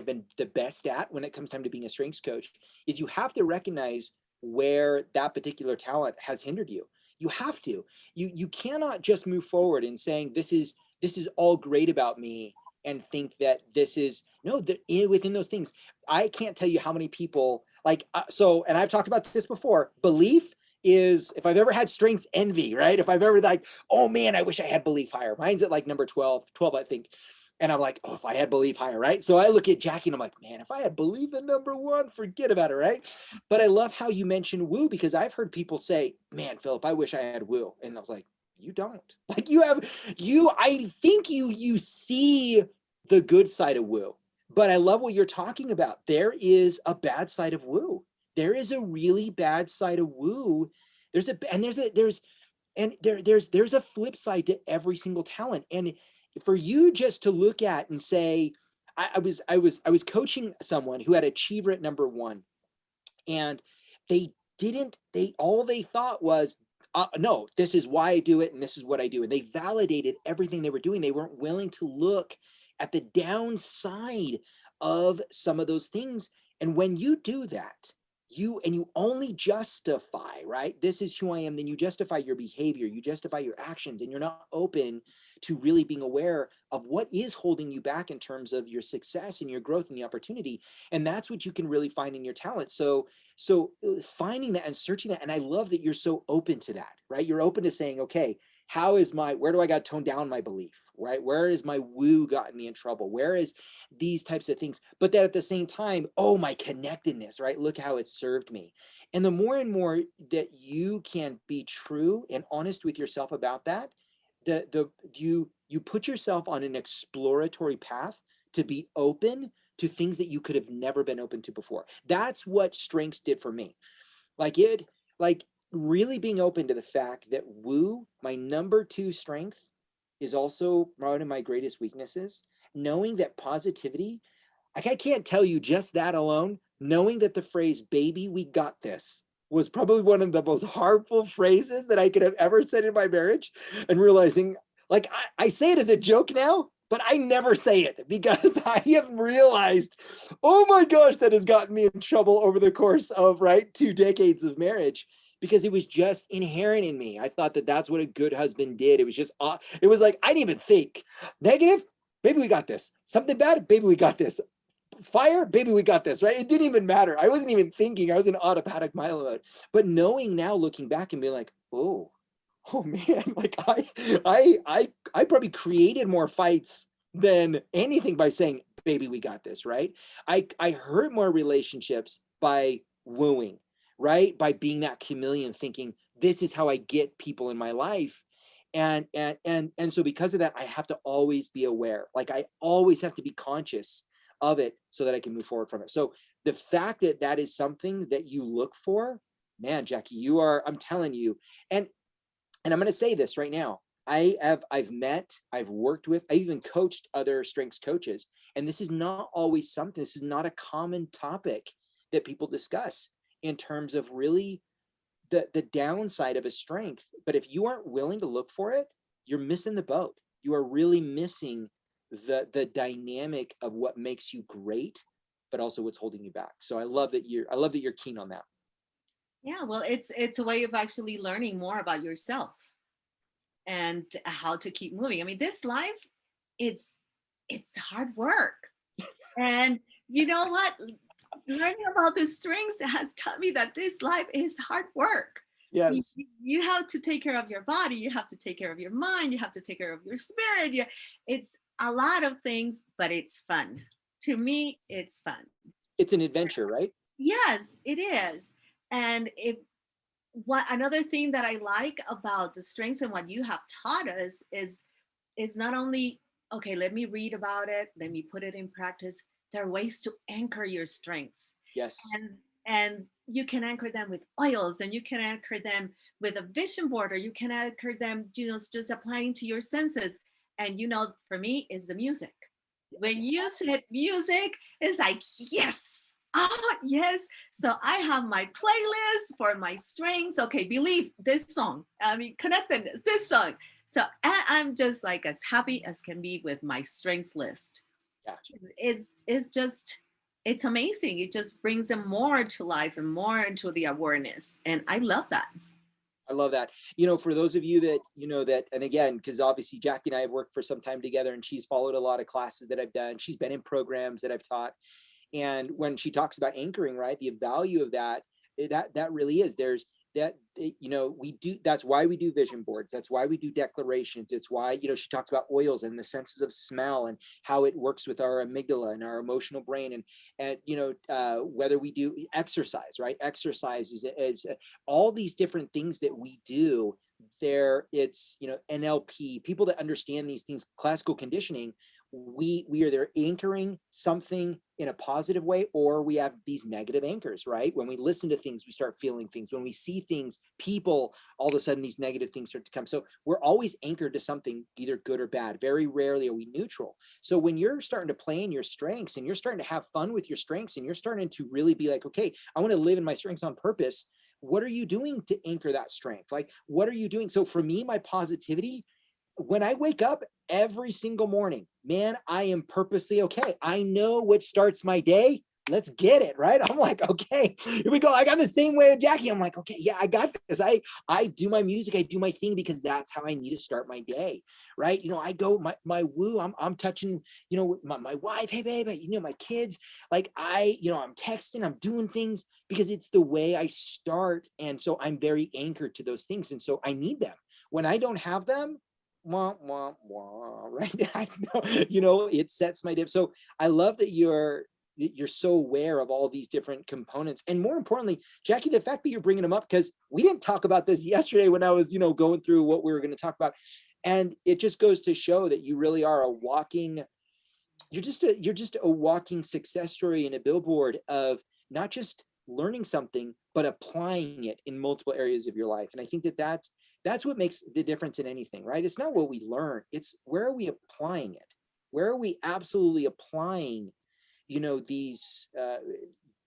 been the best at when it comes time to being a strengths coach, is you have to recognize where that particular talent has hindered you. You have to. You cannot just move forward and saying this is all great about me, and think that this is no, within those things. I can't tell you how many people like, so, and I've talked about this before, belief is, if I've ever had strengths, envy, right? If I've ever like, oh man, I wish I had belief higher. Mine's at like number 12, I think. And I'm like, oh, if I had belief higher, right? So I look at Jacquie and I'm like, man, if I had belief in number 1, forget about it, right? But I love how you mentioned woo, because I've heard people say, man, Philip, I wish I had woo. And I was like, you don't. Like I think you see the good side of woo, but I love what you're talking about. There is a bad side of woo. There is a really bad side of woo. There's a flip side to every single talent. And for you just to look at and say, I was coaching someone who had achiever at number one, and all they thought was, no, this is why I do it and this is what I do. And they validated everything they were doing. They weren't willing to look at the downside of some of those things. And when you do that, you only justify, right? This is who I am. Then you justify your behavior, you justify your actions, and you're not open to really being aware of what is holding you back in terms of your success and your growth and the opportunity. And that's what you can really find in your talent. So finding that and searching that. And I love that you're so open to that, right? You're open to saying, okay, where do I got to tone down my belief, right? Where is my woo gotten me in trouble? Where is these types of things? But that at the same time, oh, my connectedness, right? Look how it served me. And the more and more that you can be true and honest with yourself about that, you put yourself on an exploratory path to be open to things that you could have never been open to before. That's what strengths did for me. Like really being open to the fact that woo, my number two strength, is also one of my greatest weaknesses. Knowing that positivity, like I can't tell you just that alone, knowing that the phrase, baby, we got this, was probably one of the most harmful phrases that I could have ever said in my marriage, and realizing, like, I say it as a joke now, but I never say it because I have realized, oh my gosh, that has gotten me in trouble over the course of, right, 2 decades of marriage, because it was just inherent in me. I thought that that's what a good husband did. It was just, it was like, I didn't even think negative. Baby, we got this. Something bad, baby, we got this. Fire, baby, we got this, right? It didn't even matter. I wasn't even thinking. I was in automatic mode. But knowing now, looking back and being like, oh man, like I probably created more fights than anything by saying, baby, we got this, right? I hurt more relationships by wooing, right? By being that chameleon, thinking this is how I get people in my life. And so because of that, I have to always be aware. Like I always have to be conscious of it so that I can move forward from it. So the fact that that is something that you look for, man, Jacquie, I'm telling you, and I'm going to say this right now. I've worked with, I even coached other strengths coaches, and this is not always something, this is not a common topic that people discuss in terms of really the downside of a strength. But if you aren't willing to look for it, you're missing the boat. You are really missing the dynamic of what makes you great, but also what's holding you back. So I love that you're keen on that. Yeah, well, it's a way of actually learning more about yourself and how to keep moving. I mean, this life, it's hard work. And you know what? Learning about the strings has taught me that this life is hard work. Yes. You have to take care of your body, you have to take care of your mind, you have to take care of your spirit. It's a lot of things, but it's fun. To me, it's fun. It's an adventure, right? Yes, it is. And what another thing that I like about the strengths and what you have taught us is not only, okay, let me read about it, let me put it in practice. There are ways to anchor your strengths. Yes. And you can anchor them with oils, and you can anchor them with a vision board, or you can anchor them, just applying to your senses. And for me, is the music. When you said music, it's like, yes, oh yes. So I have my playlist for my strengths. Okay, believe this song. I mean, connectedness, this song. So I'm just like as happy as can be with my strengths list. Yeah. It's amazing. It just brings them more to life and more into the awareness. And I love that. I love that. For those of you that, and again, because obviously Jacquie and I have worked for some time together, and she's followed a lot of classes that I've done. She's been in programs that I've taught. And when she talks about anchoring, right, the value of that really is, there's that, we do, that's why we do vision boards. That's why we do declarations. It's why, she talks about oils and the senses of smell and how it works with our amygdala and our emotional brain. And whether we do exercise, right? Exercise is all these different things that we do there. It's, NLP, people that understand these things, classical conditioning we are either anchoring something in a positive way, or we have these negative anchors, right? When we listen to things, we start feeling things. When we see things, people, all of a sudden these negative things start to come. So we're always anchored to something, either good or bad. Very rarely are we neutral. So when you're starting to play in your strengths and you're starting to have fun with your strengths and you're starting to really be like, okay, I want to live in my strengths on purpose. What are you doing to anchor that strength? Like, what are you doing? So for me, my positivity, when I wake up every single morning, man, I am purposely okay. I know what starts my day. Let's get it, right? I'm like, okay, here we go. I got the same way with Jacquie. I'm like, okay, yeah, I got this. I do my music, I do my thing because that's how I need to start my day, right? You know, I go my woo. I'm touching, you know, my wife. Hey, babe, you know, my kids. Like I'm texting, I'm doing things because it's the way I start, and so I'm very anchored to those things, and so I need them. When I don't have them, wah, wah, wah, right? I know, it sets my dip. So I love that you're so aware of all these different components. And more importantly, Jacquie, the fact that you're bringing them up, because we didn't talk about this yesterday when I was, going through what we were going to talk about. And it just goes to show that you really are you're just a walking success story and a billboard of not just learning something, but applying it in multiple areas of your life. And I think that that's what makes the difference in anything, right? It's not what we learn, it's where are we applying it? Where are we absolutely applying, these,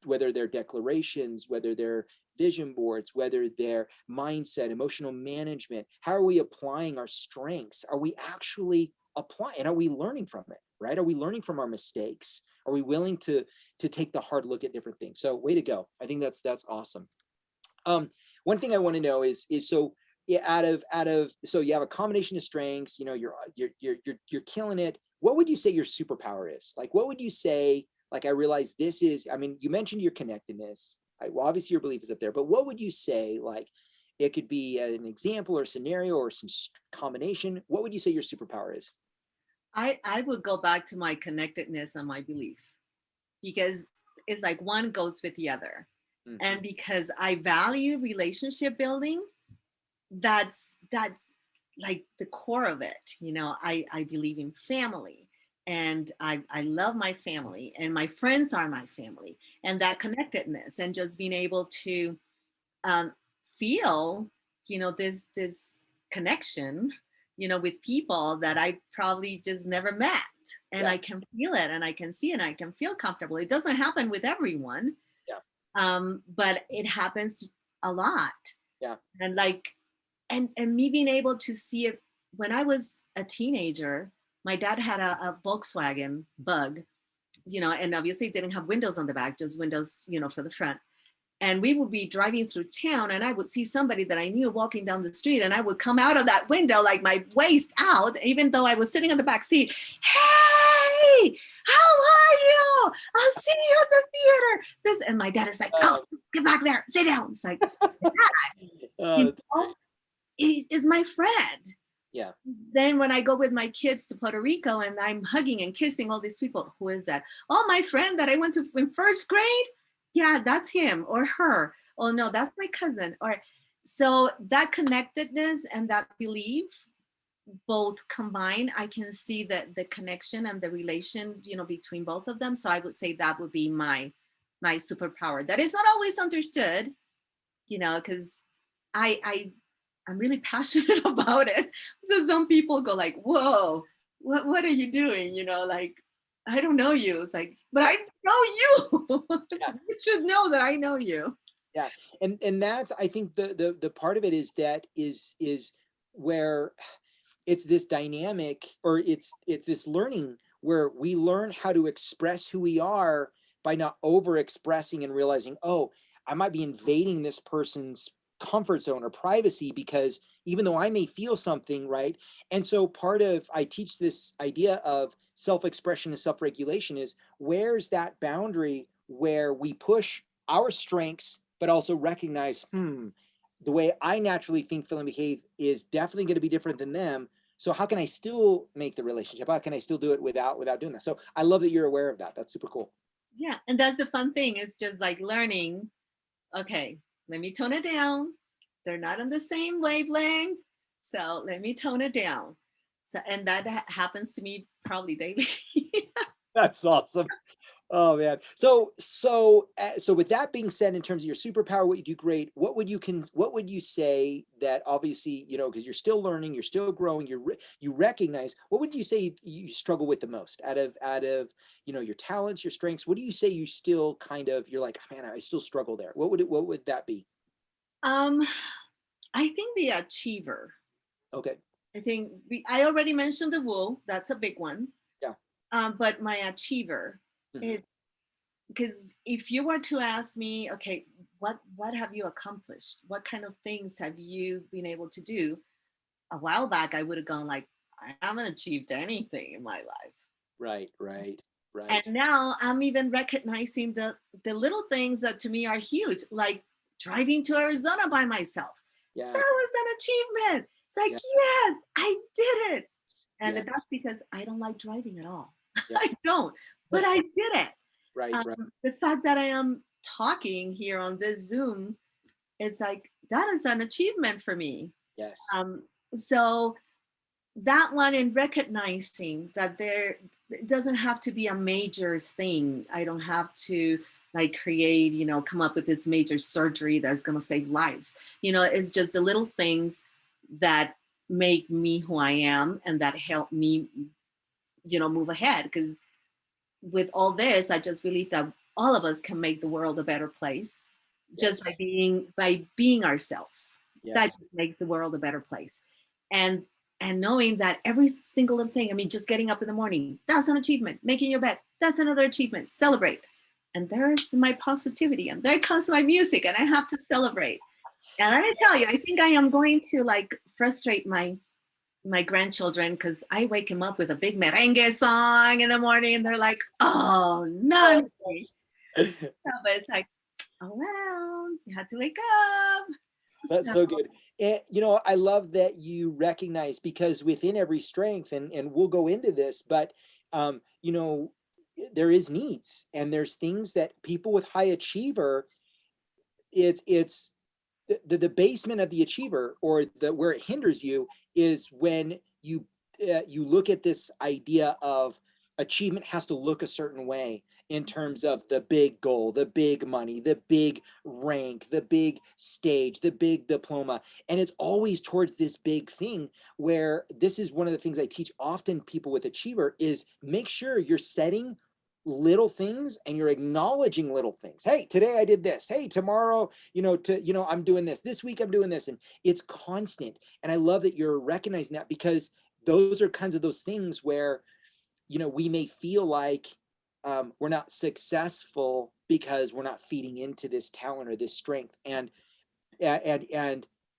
whether they're declarations, whether they're vision boards, whether they're mindset, emotional management, how are we applying our strengths? Are we actually applying, and are we learning from it, right? Are we learning from our mistakes? Are we willing to take the hard look at different things? So way to go. I think that's awesome. One thing I want to know is so, yeah, out of so you have a combination of strengths, you're killing it. What would you say your superpower is? Like, what would you say? Like, I realize this is, I mean, you mentioned your connectedness. Well, obviously your belief is up there, but what would you say? Like, it could be an example or scenario or some combination. What would you say your superpower is? I would go back to my connectedness and my belief, because it's like one goes with the other. Mm-hmm. And because I value relationship building, that's like the core of it. I believe in family, and I love my family, and my friends are my family, and that connectedness, and just being able to feel, this connection, with people that I probably just never met. And I can feel it, and I can see it, and I can feel comfortable. It doesn't happen with everyone. But it happens a lot. And like, and me being able to see it when I was a teenager. My dad had a Volkswagen Bug, and obviously it didn't have windows on the back, just windows, for the front. And we would be driving through town, and I would see somebody that I knew walking down the street, and I would come out of that window, like my waist out, even though I was sitting on the back seat. Hey, how are you? I'll see you at the theater. And my dad is like, oh, get back there, sit down. It's like, Dad, is my friend. Yeah. Then when I go with my kids to Puerto Rico and I'm hugging and kissing all these people, who is that? Oh, my friend that I went to in first grade. Yeah, that's him or her. Oh no, that's my cousin. Or so that connectedness and that belief both combined, I can see that the connection and the relation, between both of them. So I would say that would be my superpower. That is not always understood, because I'm really passionate about it. So some people go like, whoa, what are you doing? Like, I don't know you. It's like, but I know you. Yeah. You should know that I know you. Yeah. And that's, I think the part of it is that is where it's this dynamic, or it's this learning where we learn how to express who we are by not over expressing and realizing, oh, I might be invading this person's comfort zone or privacy, because even though I may feel something, right? And so I teach this idea of self-expression and self-regulation is, where's that boundary where we push our strengths, but also recognize, the way I naturally think, feel, and behave is definitely going to be different than them. So how can I still make the relationship? How can I still do it without doing that? So I love that you're aware of that. That's super cool. Yeah. And that's the fun thing. It's just like learning, okay, let me tone it down. They're not on the same wavelength. So let me tone it down. So, and that happens to me probably daily. That's awesome. Oh man. So with that being said, in terms of your superpower, what you do great, what would you say that obviously, because you're still learning, you're still growing, you recognize, what would you say you struggle with the most out of your talents, your strengths? What do you say you still you're like, man, I still struggle there? What would that be? um, I think the achiever. Okay. I think I already mentioned the wool. That's a big one. Yeah. But my achiever, Mhm. it because if you were to ask me, okay, what have you accomplished? What kind of things have you been able to do? A while back, I would have gone like, I haven't achieved anything in my life. Right, right, And right. now I'm even recognizing the little things that to me are huge, like driving to Arizona by myself. Yeah, That was an achievement. It's like, yeah, yes, I did it. And yeah, that's because I don't like driving at all. yeah. I don't, but I did it. Right, right. The fact that I am talking here on this Zoom, it's like, that is an achievement for me. Yes. Um, so that one, in recognizing that it doesn't have to be a major thing. I don't have to like create, come up with this major surgery that's going to save lives. It's just the little things that make me who I am and that help me, move ahead. Because with all this, I just believe that all of us can make the world a better place just by Yes. being ourselves. That Yes. just makes the world a better place. And knowing that every single little thing, I mean, just getting up in the morning, that's an achievement. Making your bed, that's another achievement. Celebrate. And there's my positivity, and there comes my music, and I have to celebrate. And I tell you, I think I am going to like frustrate my grandchildren because I wake them up with a big merengue song in the morning, and they're like, "Oh, no!" But it's like, "Oh well, you had to wake up." That's So, so good. And I love that you recognize, because within every strength, and we'll go into this, but um, you know, there is needs, and there's things that people with high achiever, it's the basement of the achiever, or the where it hinders you, is when you look at this idea of achievement has to look a certain way in terms of the big goal, the big money, the big rank, the big stage, the big diploma. And it's always towards this big thing, where this is one of the things I teach often people with achiever is make sure you're setting little things and you're acknowledging little things. Hey, today I did this. Hey, tomorrow, I'm doing this week I'm doing this. And it's constant. And I love that you're recognizing that, because those are kinds of those things where we may feel like we're not successful because we're not feeding into this talent or this strength. And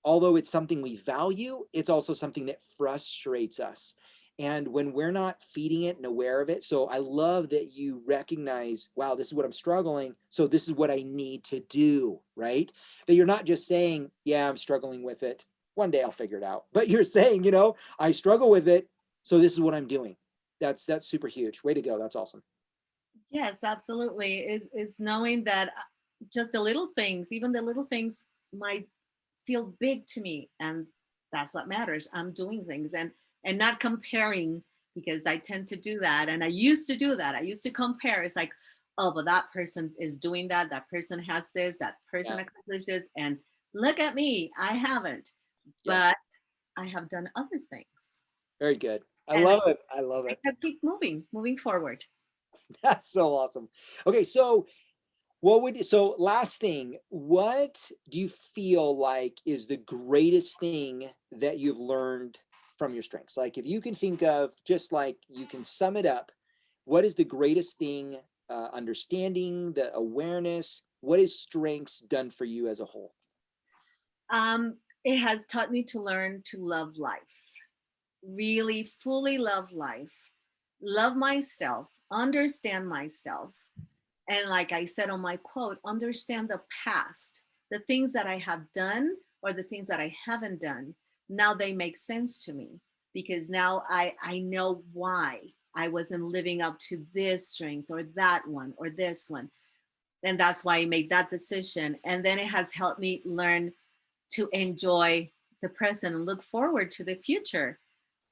although it's something we value, it's also something that frustrates us. And when we're not feeding it and aware of it, so I love that you recognize, wow, this is what I'm struggling, so this is what I need to do, right? That you're not just saying, yeah, I'm struggling with it, one day I'll figure it out, but you're saying, I struggle with it, so this is what I'm doing. That's super huge. Way to go. That's awesome. yes, absolutely. Is knowing that just the little things, even the little things, might feel big to me, and that's what matters. I'm doing things and not comparing, because I tend to do that, and I used to do that. I used to compare. It's like, oh, but that person is doing that. That person has this. That person Yeah. accomplished this, and look at me. I haven't, Yes. but I have done other things, Very good. I and love it. I love I it. can keep moving forward. That's so awesome. Okay, so last thing, what do you feel like is the greatest thing that you've learned from your strengths? Like, if you can think of, just like you can sum it up, what is the greatest thing, understanding the awareness, what is strengths done for you as a whole? It has taught me to learn to love life, really fully love life, love myself, understand myself. And like I said on my quote, understand the past, the things that I have done or the things that I haven't done. Now they make sense to me, because now I know why I wasn't living up to this strength or that one or this one. And that's why I made that decision. And then it has helped me learn to enjoy the present and look forward to the future.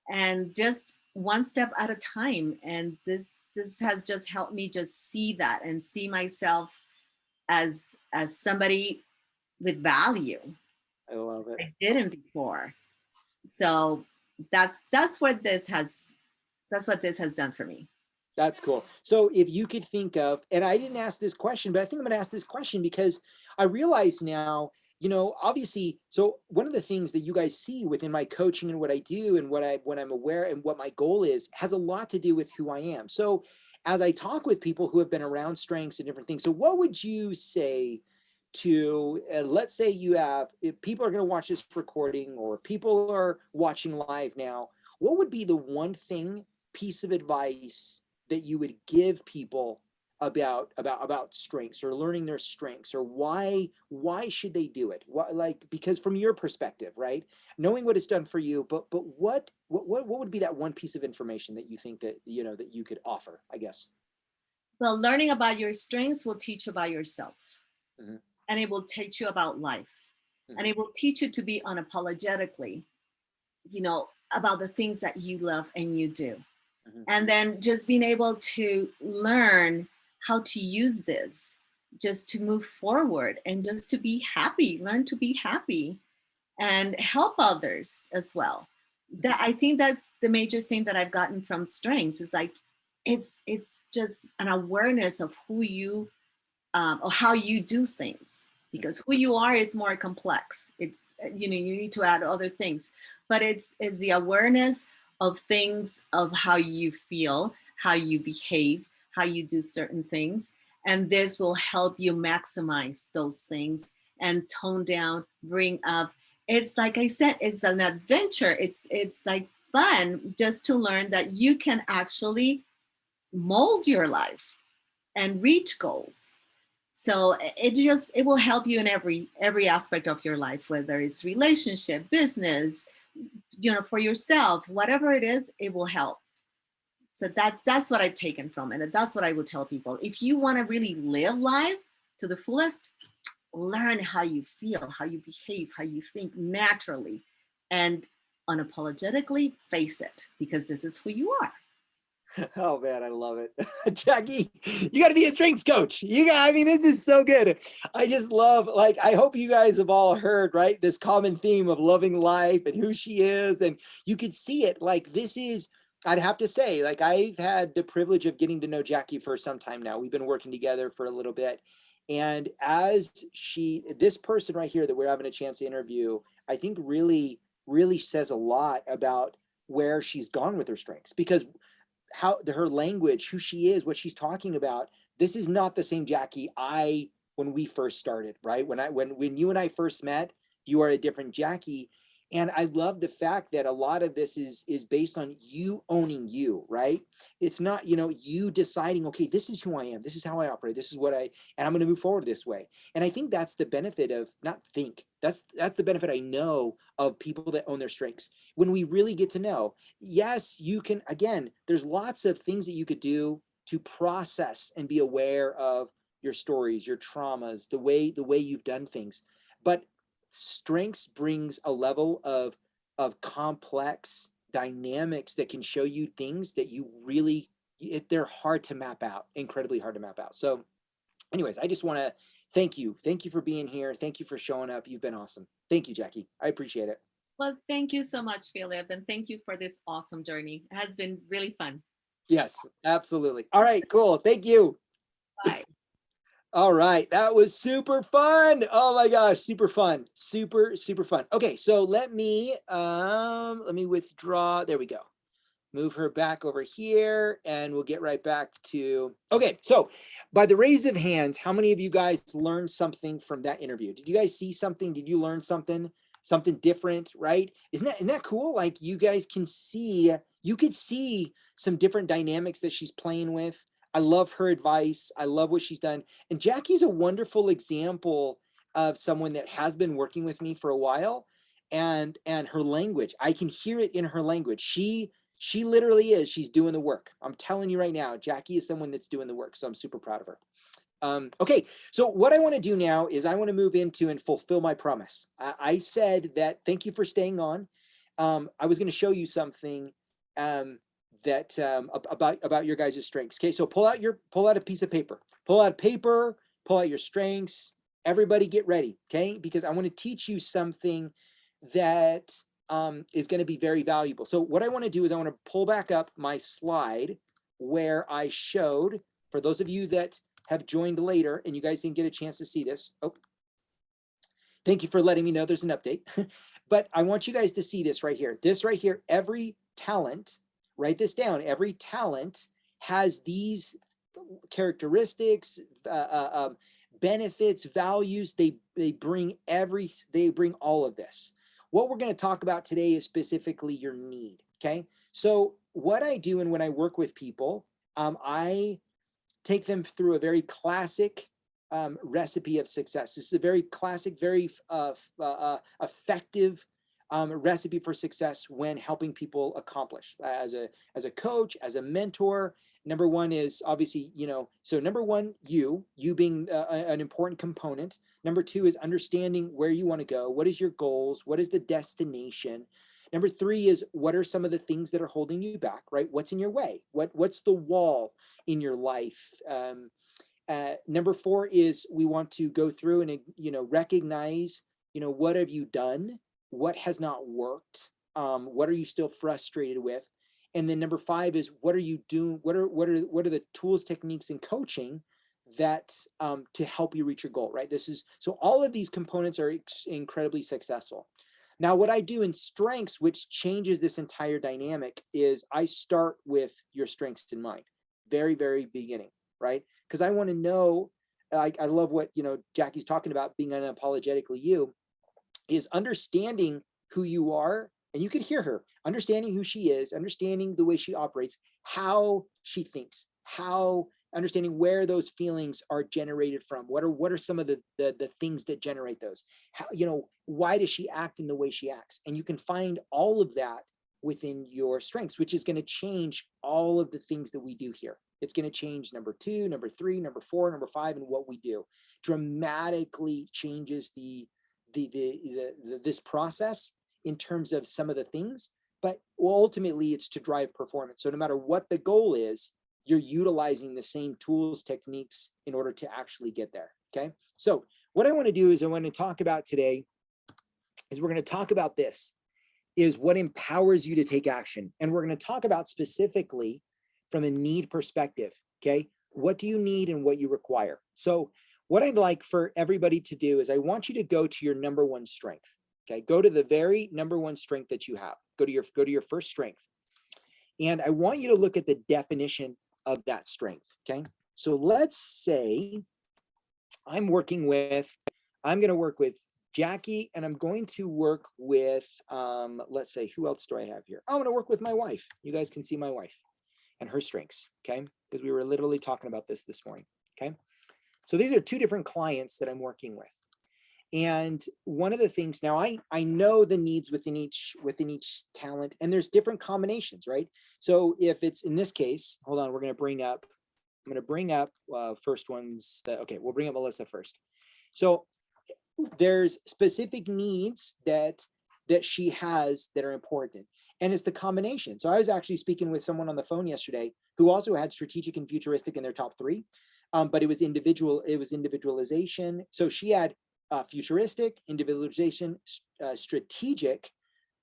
and just one step at a time. And this has just helped me just see that and see myself as somebody with value. I love it. I didn't before. So that's what this has done for me. That's cool. So if you could think of, and I didn't ask this question, but I think I'm going to ask this question because I realize now, obviously, so one of the things that you guys see within my coaching and what I do and what I'm aware and what my goal is has a lot to do with who I am. So as I talk with people who have been around strengths and different things, so what would you say to, let's say if people are going to watch this recording or people are watching live now, what would be the one piece of advice that you would give people about strengths or learning their strengths, or why should they do it? Because from your perspective, right, knowing what it's done for you, but what would be that one piece of information that you think that that you could offer, I guess? Well, learning about your strengths will teach you about yourself, Mm-hmm. and it will teach you about life, Mm-hmm. and it will teach you to be unapologetically, about the things that you love and you do. Mm-hmm. And then just being able to learn how to use this just to move forward and just to be happy, learn to be happy and help others as well. That I think that's the major thing that I've gotten from strengths is like it's just an awareness of who you or how you do things, because who you are is more complex. It's you need to add other things, but it's the awareness of things, of how you feel, how you behave, how you do certain things, and this will help you maximize those things and tone down, bring up. It's like I said, it's an adventure. It's like fun just to learn that you can actually mold your life and reach goals. So it will help you in every aspect of your life, whether it's relationship, business, for yourself, whatever it is, it will help. So that's what I've taken from it, and that's what I would tell people. If you want to really live life to the fullest, learn how you feel, how you behave, how you think naturally, and unapologetically face it, because this is who you are. Oh man, I love it. Jacquie, you got to be a strengths coach. I mean, this is so good. I just love, I hope you guys have all heard, right, this common theme of loving life and who she is. And you could see it. I'd have to say, I've had the privilege of getting to know Jacquie for some time now. We've been working together for a little bit. And this person right here that we're having a chance to interview, I think really, really says a lot about where she's gone with her strengths, because her language, who she is, what she's talking about. This is not the same Jacquie when we first started, right? When you and I first met, you are a different Jacquie. And I love the fact that a lot of this is based on you owning you, right? It's not, you deciding, okay, this is who I am. This is how I operate. This is and I'm going to move forward this way. And I think that's the benefit of that's the benefit I know of people that own their strengths. When we really get to know, yes, you can, again, there's lots of things that you could do to process and be aware of your stories, your traumas, the way you've done things. But strengths brings a level of complex dynamics that can show you things that you really, they're hard to map out, incredibly hard to map out. So anyways, I just want to thank you for being here. Thank you for showing up. You've been awesome. Thank you, Jacquie. I appreciate it. Well, thank you so much, Philip, and thank you for this awesome journey. It has been really fun. Yes, absolutely. All right, cool. Thank you. Bye. All right, that was super fun. Oh my gosh, super fun. Super fun. Okay, so let me withdraw. There we go. Move her back over here and we'll get right back to, okay, so by the raise of hands, how many of you guys learned something from that interview? Did you guys see something? Did you learn something different, right? Isn't that cool? Like you guys you could see some different dynamics that she's playing with. I love her advice. I love what she's done. And Jackie's a wonderful example of someone that has been working with me for a while, and her language, I can hear it in her language. She literally is. She's doing the work. I'm telling you right now, Jacquie is someone that's doing the work. So I'm super proud of her. Okay, so what I want to do now is I want to move into and fulfill my promise. I said that thank you for staying on. I was going to show you something that about your guys' strengths. Okay, so pull out a piece of paper, pull out your strengths. Everybody get ready, okay? Because I want to teach you something that is going to be very valuable. So what I want to do is I want to pull back up my slide where I showed, for those of you that have joined later and you guys didn't get a chance to see this. Oh, thank you for letting me know there's an update. But I want you guys to see this right here. This right here, every talent, write this down. Every talent has these characteristics, benefits, values. They bring all of this. What we're going to talk about today is specifically your need. Okay. So what I do, and when I work with people, I take them through a very classic recipe of success. This is a very classic, very effective recipe for success when helping people accomplish. As a coach, as a mentor, number one is obviously, so number one, you being an important component. Number two is understanding where you want to go. What is your goals? What is the destination? Number three is, what are some of the things that are holding you back, right? What's in your way? What's the wall in your life? Number four is, we want to go through and, recognize, what have you done? What has not worked? What are you still frustrated with? And then number five is, what are you doing? What are the tools, techniques, and coaching that to help you reach your goal, right? So all of these components are incredibly successful. Now, what I do in strengths, which changes this entire dynamic, is I start with your strengths in mind, very, very beginning, right? Because I want to know, I love what, Jackie's talking about, being unapologetically you, is understanding who you are. And you can hear her, understanding who she is, understanding the way she operates, how she thinks, understanding where those feelings are generated from. What are some of the things that generate those? How, why does she act in the way she acts? And you can find all of that within your strengths, which is going to change all of the things that we do here. It's going to change number 2, number 3, number 4, number 5, and what we do. Dramatically changes this process in terms of some of the things, but ultimately it's to drive performance. So no matter what the goal is, you're utilizing the same tools, techniques in order to actually get there. Okay. So what I want to do is, I want to talk about today is, we're going to talk about this, is what empowers you to take action. And we're going to talk about specifically from a need perspective. Okay. What do you need and what you require? So what I'd like for everybody to do is, I want you to go to your number one strength. Okay. Go to the very number one strength that you have. Go to your first strength. And I want you to look at the definition of that strength. Okay. So let's say I'm going to work with Jackie, and I'm going to work with, let's say, who else do I have here? I'm going to work with my wife. You guys can see my wife and her strengths. Okay. Because we were literally talking about this morning. Okay. So these are two different clients that I'm working with. And one of the things, now I know the needs within each talent, and there's different combinations, right? So if it's in this case, hold on, I'm going to bring up first ones okay, we'll bring up Melissa first. So there's specific needs that she has that are important, and it's the combination. So I was actually speaking with someone on the phone yesterday who also had strategic and futuristic in their top 3, but it was individualization. So she had futuristic, individualization, strategic,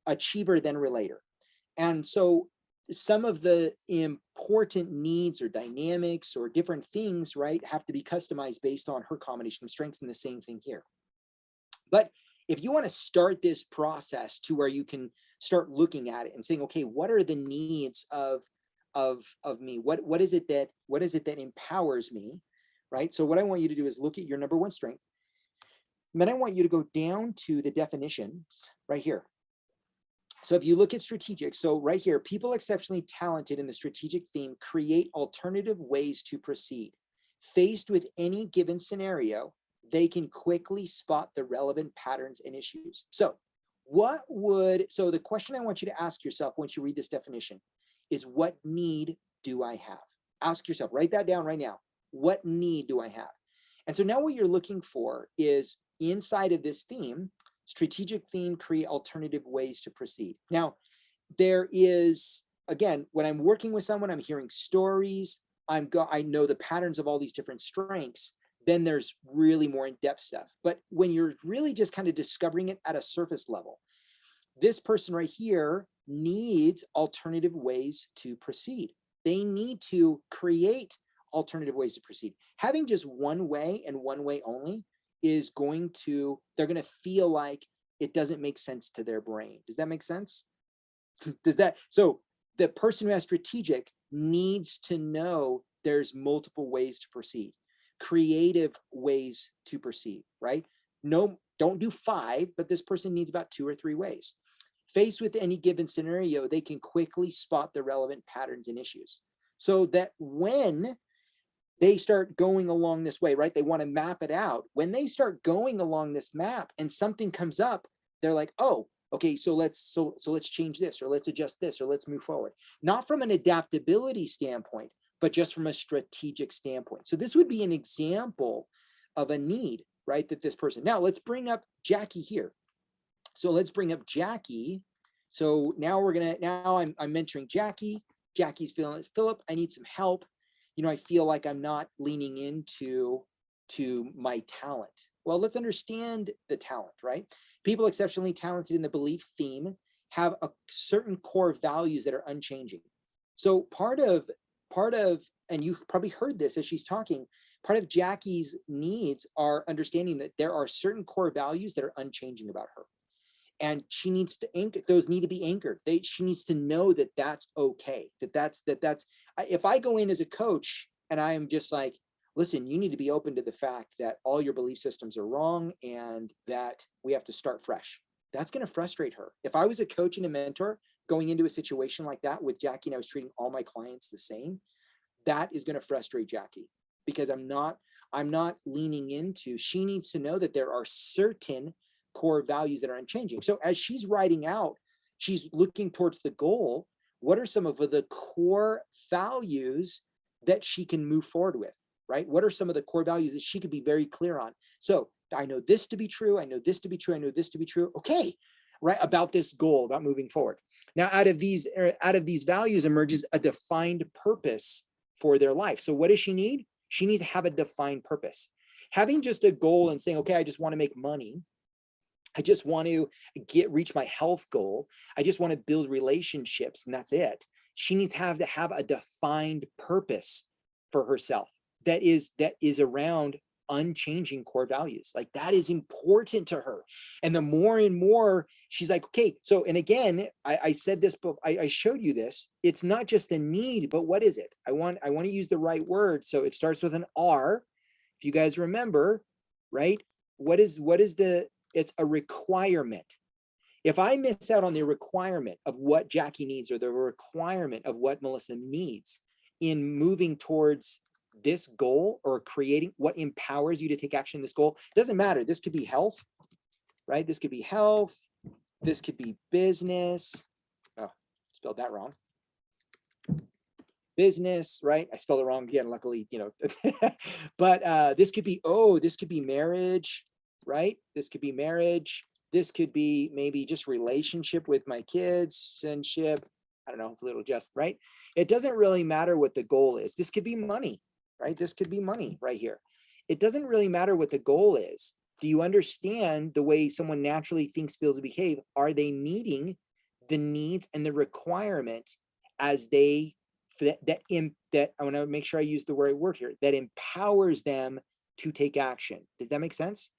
achiever, then relator. And so some of the important needs or dynamics or different things, right, have to be customized based on her combination of strengths, and the same thing here. But if you want to start this process to where you can start looking at it and saying, okay, what are the needs of me? What is it that empowers me, right? So what I want you to do is look at your number one strength. And then I want you to go down to the definitions right here. So if you look at strategic, so right here, people exceptionally talented in the strategic theme create alternative ways to proceed. Faced with any given scenario, they can quickly spot the relevant patterns and issues. So the question I want you to ask yourself once you read this definition is, what need do I have? Ask yourself, write that down right now. What need do I have? And so now what you're looking for is, inside of this theme, strategic theme, create alternative ways to proceed. Now, there is, again, when I'm working with someone, I'm hearing stories, I know the patterns of all these different strengths, then there's really more in-depth stuff. But when you're really just kind of discovering it at a surface level, this person right here needs alternative ways to proceed. They need to create alternative ways to proceed. Having just one way and one way only is going to, they're going to feel like it doesn't make sense to their brain. Does that make sense? Does that? So the person who has strategic needs to know there's multiple ways to proceed, creative ways to proceed, right? No, don't do 5, but this person needs about 2 or 3 ways. Faced with any given scenario, they can quickly spot the relevant patterns and issues, so that when they start going along this way, right? They want to map it out. When they start going along this map and something comes up, they're like, oh, okay, so let's change this, or let's adjust this, or let's move forward. Not from an adaptability standpoint, but just from a strategic standpoint. So this would be an example of a need, right? That this person. Now let's bring up Jackie here. So let's bring up Jackie. So now I'm mentoring Jackie. Jackie's feeling, Philip, I need some help. You know, I feel like I'm not leaning into my talent. Well, let's understand the talent, right? People exceptionally talented in the belief theme have a certain core values that are unchanging. So part of, and you probably heard this as she's talking, part of Jackie's needs are understanding that there are certain core values that are unchanging about her. And she needs to anchor, those need to be anchored. She needs to know that that's okay. That's, if I go in as a coach and I am just like, listen, you need to be open to the fact that all your belief systems are wrong and that we have to start fresh. That's going to frustrate her. If I was a coach and a mentor going into a situation like that with Jackie and I was treating all my clients the same, that is going to frustrate Jackie, because I'm not leaning into, she needs to know that there are certain core values that are unchanging. So as she's writing out, she's looking towards the goal. What are some of the core values that she can move forward with, right? What are some of the core values that she could be very clear on? So I know this to be true. I know this to be true. I know this to be true. Okay, right? About this goal, about moving forward. Now, out of these values emerges a defined purpose for their life. So what does she need? She needs to have a defined purpose. Having just a goal and saying, okay, I just want to make money, I just want to reach my health goal, I just want to build relationships, and that's it. She needs to have a defined purpose for herself that is around unchanging core values. Like, that is important to her. And the more and more she's like, okay, so, and again, I said this, but I showed you this. It's not just a need, but what is it? I want to use the right word. So it starts with an R. If you guys remember, right? What is it's a requirement. If I miss out on the requirement of what Jackie needs, or the requirement of what Melissa needs in moving towards this goal, or creating what empowers you to take action in this goal, it doesn't matter. This could be health, right? This could be health. This could be business. Oh, spelled that wrong. Business, right? I spelled it wrong again, luckily, you know. But this could be marriage, right? This could be marriage. This could be maybe just relationship with my kids, sonship. I don't know, hopefully it'll just, right? It doesn't really matter what the goal is. This could be money, right? This could be money right here. It doesn't really matter what the goal is. Do you understand the way someone naturally thinks, feels, and behave? Are they meeting the needs and the requirement as they, that I want to make sure I use the right word here, that empowers them to take action? Does that make sense?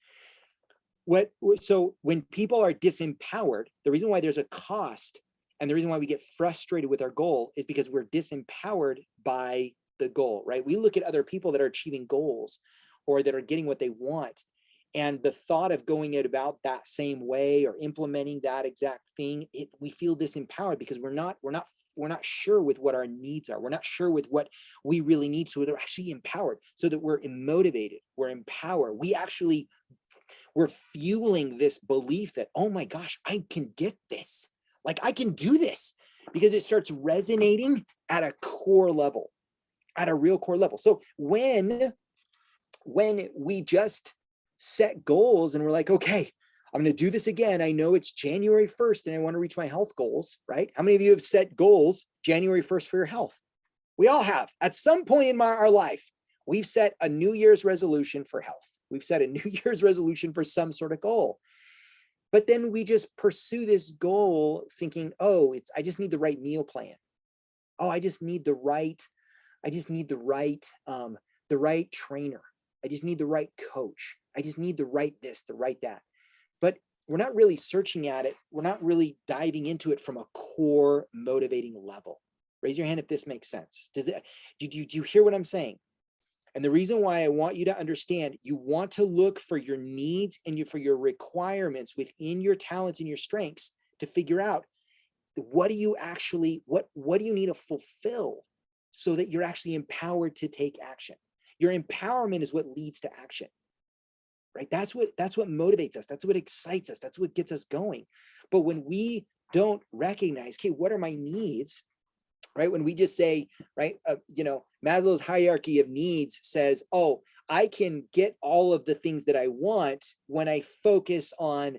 So when people are disempowered, the reason why there's a cost and the reason why we get frustrated with our goal is because we're disempowered by the goal, right? We look at other people that are achieving goals or that are getting what they want, and the thought of going about that same way or implementing that exact thing, we feel disempowered because we're not sure with what our needs are. We're not sure with what we really need, so they're actually empowered, so that we're motivated, we're empowered. We're fueling this belief that, oh my gosh, I can get this. Like, I can do this, because it starts resonating at a core level, at a real core level. So when we just set goals and we're like, okay, I'm going to do this again. I know it's January 1st and I want to reach my health goals, right? How many of you have set goals January 1st for your health? We all have. At some point in our life, we've set a New Year's resolution for health. We've set a New Year's resolution for some sort of goal. But then we just pursue this goal thinking, oh, I just need the right meal plan. Oh, I just need the right trainer. I just need the right coach. I just need the right this, the right that. But we're not really searching at it. We're not really diving into it from a core motivating level. Raise your hand if this makes sense. Do you hear what I'm saying? And the reason why I want you to understand, you want to look for your needs and for your requirements within your talents and your strengths to figure out what do you need to fulfill so that you're actually empowered to take action. Your empowerment is what leads to action, right? That's what motivates us. That's what excites us. That's what gets us going. But when we don't recognize, okay, what are my needs? Right? When we just say, right, Maslow's hierarchy of needs says, oh, I can get all of the things that I want when I focus on,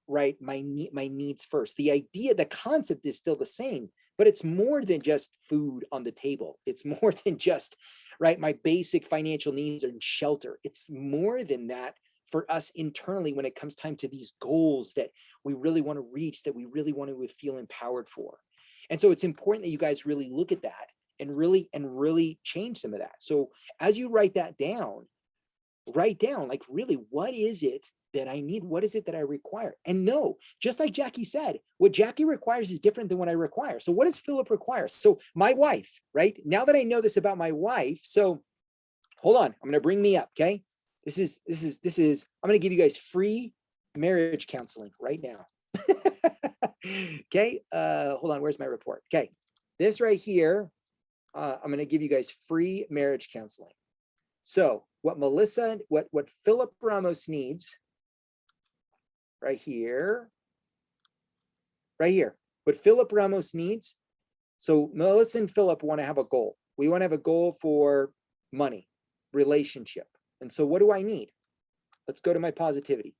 right, my needs first. The concept is still the same, but it's more than just food on the table. It's more than just, right, my basic financial needs and shelter. It's more than that for us internally when it comes time to these goals that we really want to reach, that we really want to feel empowered for. And so it's important that you guys really look at that and really change some of that. So as you write down, like, really, what is it that I need? What is it that I require? And no, just like Jackie said, what Jackie requires is different than what I require. So what does Philip require? So my wife, right? Now that I know this about my wife, so hold on, I'm going to bring me up. Okay. This is, I'm going to give you guys free marriage counseling right now. Okay, hold on, where's my report? Okay, this right here, I'm going to give you guys free marriage counseling. So what Philip Ramos needs right here, what Philip Ramos needs. So Melissa and Philip want to have a goal. We want to have a goal for money, relationship. And so what do I need? Let's go to my positivity.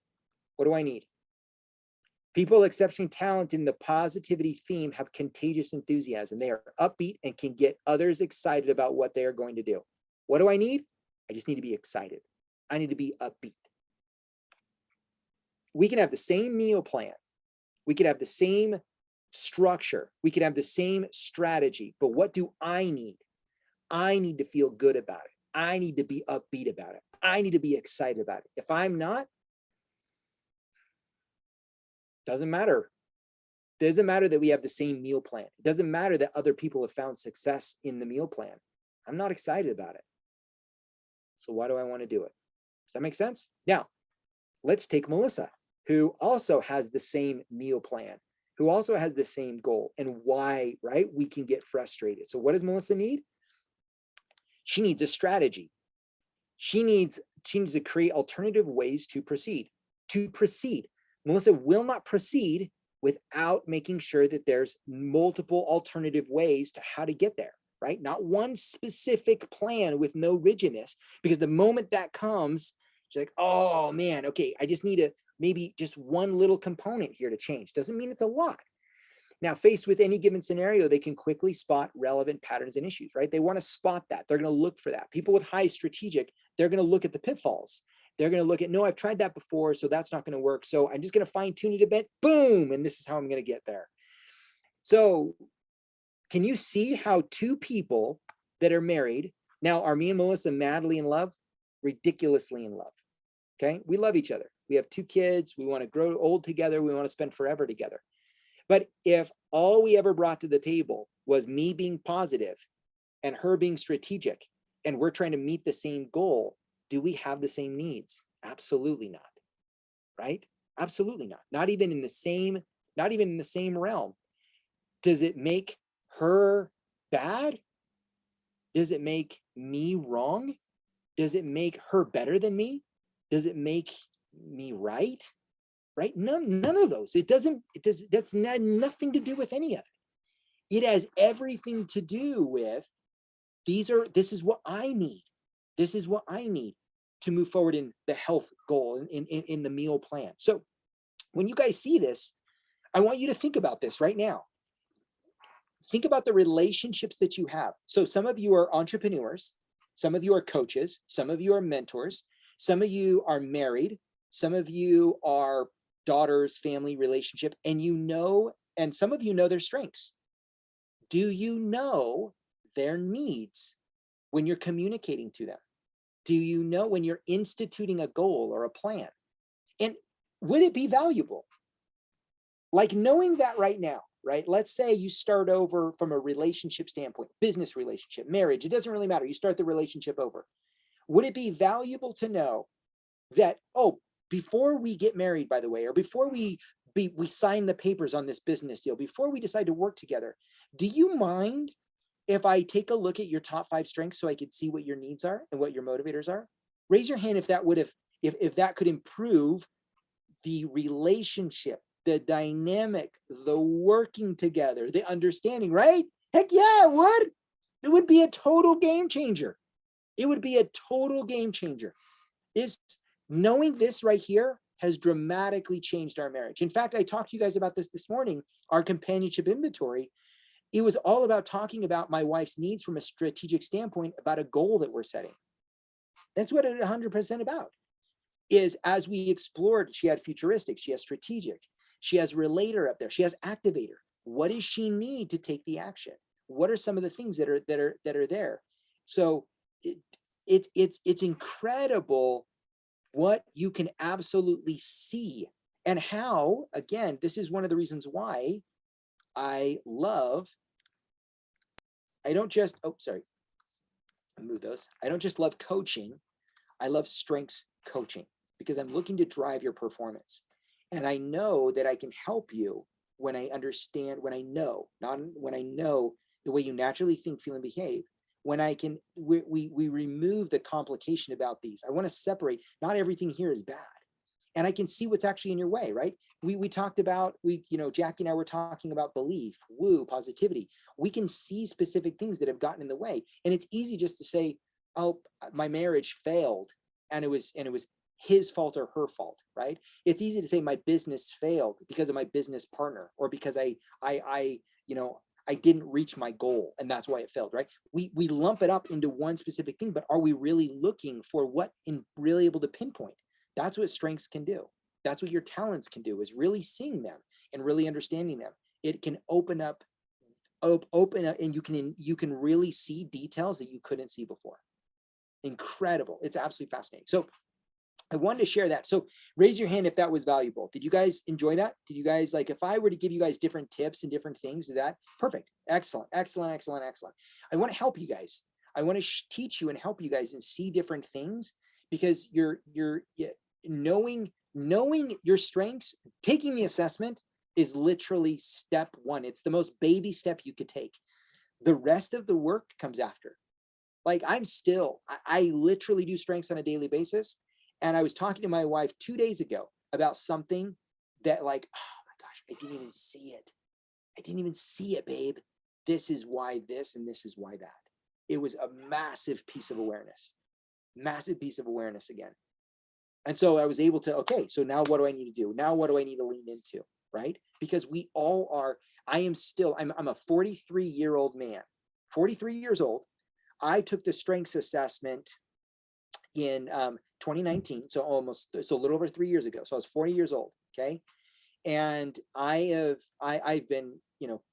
What do I need? People exceptionally talented in the positivity theme have contagious enthusiasm. They are upbeat and can get others excited about what they are going to do. What do I need? I just need to be excited. I need to be upbeat. We can have the same meal plan. We could have the same structure. We could have the same strategy. But what do I need? I need to feel good about it. I need to be upbeat about it. I need to be excited about it. If I'm not, doesn't matter. It doesn't matter that we have the same meal plan. It doesn't matter that other people have found success in the meal plan. I'm not excited about it. So why do I want to do it? Does that make sense? Now, let's take Melissa, who also has the same meal plan, who also has the same goal, and why, right? We can get frustrated. So what does Melissa need? She needs a strategy. She needs to create alternative ways to proceed. Melissa will not proceed without making sure that there's multiple alternative ways to how to get there, right? Not one specific plan with no rigidness, because the moment that comes, she's like, oh man, okay, I just need maybe just one little component here to change. Doesn't mean it's a lot. Now, faced with any given scenario, they can quickly spot relevant patterns and issues, right? They want to spot that. They're going to look for that. People with high strategic, they're going to look at the pitfalls. They're going to look at, no, I've tried that before, so that's not going to work. So I'm just going to fine tune it a bit. Boom. And this is how I'm going to get there. So can you see how two people that are married, now are me and Melissa madly in love? Ridiculously in love. Okay. We love each other. We have 2 kids. We want to grow old together. We want to spend forever together. But if all we ever brought to the table was me being positive and her being strategic, and we're trying to meet the same goal, do we have the same needs? Absolutely not, right? Absolutely not. Not even in the same realm. Does it make her bad? Does it make me wrong? Does it make her better than me? Does it make me right? Right? None of those. That's nothing to do with any of it. It has everything to do with, this is what I need. This is what I need to move forward in the health goal, in the meal plan. So when you guys see this, I want you to think about this right now. Think about the relationships that you have. So some of you are entrepreneurs, some of you are coaches, some of you are mentors, some of you are married, some of you are daughters, family relationship, and and some of you know their strengths. Do you know their needs when you're communicating to them? Do you know when you're instituting a goal or a plan? And would it be valuable? Like knowing that right now, right? Let's say you start over from a relationship standpoint, business relationship, marriage, it doesn't really matter. You start the relationship over. Would it be valuable to know that, oh, before we get married, by the way, or before we sign the papers on this business deal, before we decide to work together, do you mind if I take a look at your top 5 strengths so I could see what your needs are and what your motivators are? Raise your hand if that would have, if that could improve the relationship, the dynamic, the working together, the understanding, right? Heck yeah, it would. It would be a total game changer. It would be a total game changer. Is knowing this right here has dramatically changed our marriage. In fact, I talked to you guys about this morning, our companionship inventory. It was all about talking about my wife's needs from a strategic standpoint about a goal that we're setting. That's what it's 100% about. Is as we explored, she had futuristic, she has strategic, she has relator up there, she has activator. What does she need to take the action? What are some of the things that are there? So it's incredible what you can absolutely see, and how, again, this is one of the reasons why I don't just love coaching, I love strengths coaching, because I'm looking to drive your performance. And I know that I can help you when I understand, when I know the way you naturally think, feel, and behave. When we remove the complication about these. I want to separate, not everything here is bad. And I can see what's actually in your way, right? We talked about, Jackie and I were talking about belief, woo, positivity. We can see specific things that have gotten in the way. And it's easy just to say, oh, my marriage failed, and it was his fault or her fault, right? It's easy to say my business failed because of my business partner, or because I didn't reach my goal and that's why it failed, right? We lump it up into one specific thing, but are we really looking for what in really able to pinpoint? That's what strengths can do. That's what your talents can do, is really seeing them and really understanding them. It can open up, and you can really see details that you couldn't see before. Incredible. It's absolutely fascinating. So I wanted to share that. So raise your hand if that was valuable. Did you guys enjoy that? Did you guys, like, if I were to give you guys different tips and different things to that? Perfect. Excellent. Excellent. Excellent. Excellent. I want to help you guys. I want to teach you and help you guys and see different things, because you're knowing your strengths, taking the assessment is literally step 1. It's the most baby step you could take. The rest of the work comes after. Like I literally do strengths on a daily basis. And I was talking to my wife 2 days ago about something that, like, oh my gosh, I didn't even see it. I didn't even see it, babe. This is why this, and this is why that. It was a massive piece of awareness again. And so I was able to, okay, so now what do I need to do? Now what do I need to lean into, right? Because we all are, I'm a 43-year-old man, 43 years old. I took the strengths assessment in 2019, so a little over 3 years ago. So I was 40 years old, okay? And I've been,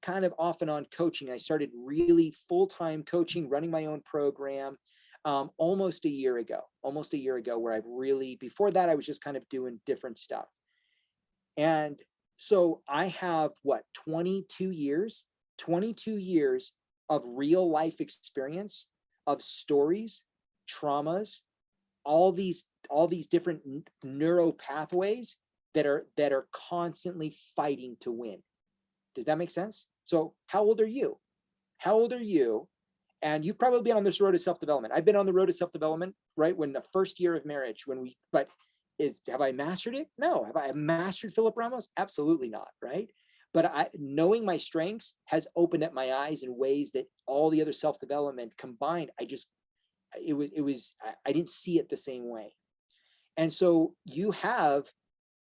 kind of off and on coaching. I started really full-time coaching, running my own program, almost a year ago, where I've really, before that, I was just kind of doing different stuff. And so I have 22 years of real life experience, of stories, traumas, all these different neuro pathways that are constantly fighting to win. Does that make sense? So how old are you? And you've probably been on this road to self-development. I've been on the road to self-development, right? When the first year of marriage, have I mastered it? No. Have I mastered Philip Ramos? Absolutely not, right? But knowing my strengths has opened up my eyes in ways that all the other self-development combined, I didn't see it the same way. And so you have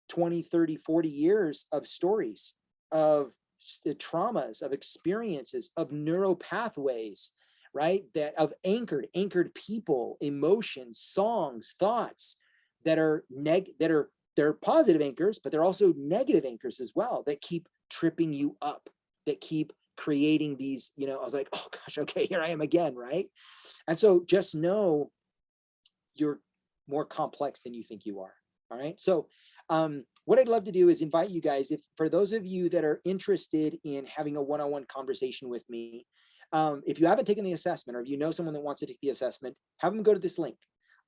20, 30, 40 years of stories, of the traumas, of experiences, of neural pathways, right? That of anchored people, emotions, songs, thoughts that are they're positive anchors, but they're also negative anchors as well, that keep tripping you up, that keep creating these, I was like, oh gosh, okay, here I am again, right? And so just know you're more complex than you think you are. All right. So what I'd love to do is invite you guys, if for those of you that are interested in having a one-on-one conversation with me, if you haven't taken the assessment, or if you know someone that wants to take the assessment, have them go to this link.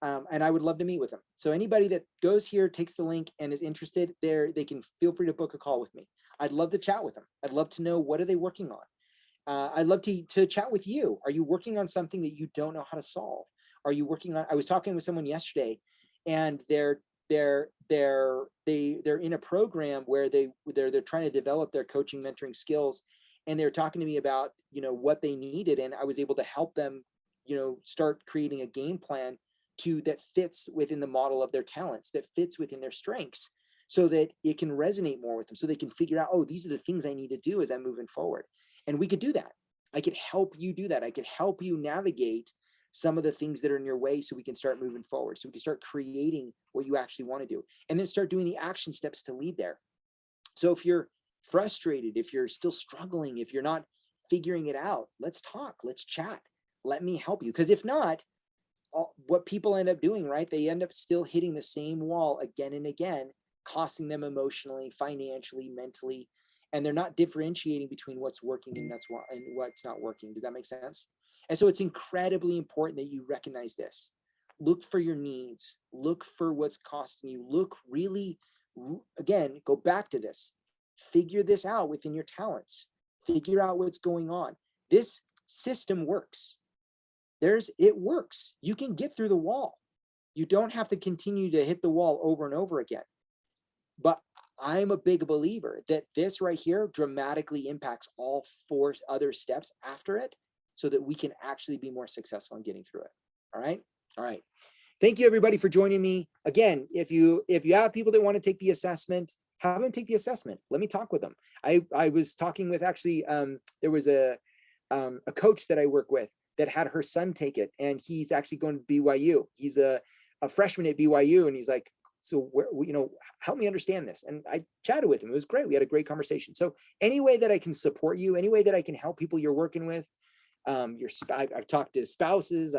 And I would love to meet with them. So anybody that goes here, takes the link and is interested there, they can feel free to book a call with me. I'd love to chat with them. I'd love to know, what are they working on? I'd love to chat with you. Are you working on something that you don't know how to solve? Are you working on, I was talking with someone yesterday, and they're in a program where they're trying to develop their coaching mentoring skills, and they're talking to me about, what they needed, and I was able to help them, start creating a game plan that fits within the model of their talents, that fits within their strengths, so that it can resonate more with them, so they can figure out, oh, these are the things I need to do as I'm moving forward. And we could do that. I could help you do that. I could help you navigate some of the things that are in your way, so we can start moving forward, so we can start creating what you actually want to do, and then start doing the action steps to lead there. So if you're frustrated, if you're still struggling, if you're not figuring it out, let's talk, let's chat, let me help you. Because if not, what people end up doing, right? They end up still hitting the same wall again and again, costing them emotionally, financially, mentally, and they're not differentiating between what's working and what's not working. Does that make sense? And so it's incredibly important that you recognize this. Look for your needs. Look for what's costing you. Look really, again, go back to this. Figure this out within your talents. Figure out what's going on. This system works. It works. You can get through the wall. You don't have to continue to hit the wall over and over again. But I'm a big believer that this right here dramatically impacts all 4 other steps after it, so that we can actually be more successful in getting through it. All right. All right. Thank you, everybody, for joining me. Again, if you have people that want to take the assessment, have them take the assessment. Let me talk with them. I was talking with, actually, there was a coach that I work with that had her son take it, and he's actually going to BYU. He's a freshman at BYU, and he's like, so help me understand this. And I chatted with him. It was great. We had a great conversation. So any way that I can support you, any way that I can help people you're working with, I've talked to spouses.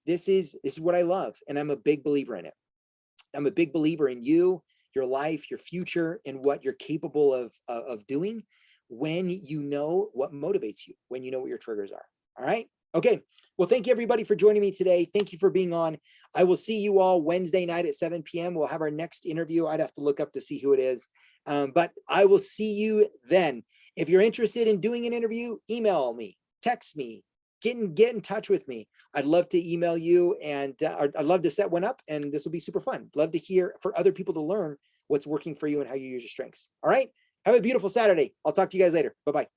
This is what I love, and I'm a big believer in it. I'm a big believer in you, your life, your future, and what you're capable of doing when you know what motivates you, when you know what your triggers are. All right. Okay. Well, thank you, everybody, for joining me today. Thank you for being on. I will see you all Wednesday night at 7 p.m. We'll have our next interview. I'd have to look up to see who it is. But I will see you then. If you're interested in doing an interview, email me, text me, get in touch with me. I'd love to email you, and I'd love to set one up, and this will be super fun. Love to hear for other people to learn what's working for you and how you use your strengths. All right. Have a beautiful Saturday. I'll talk to you guys later. Bye-bye.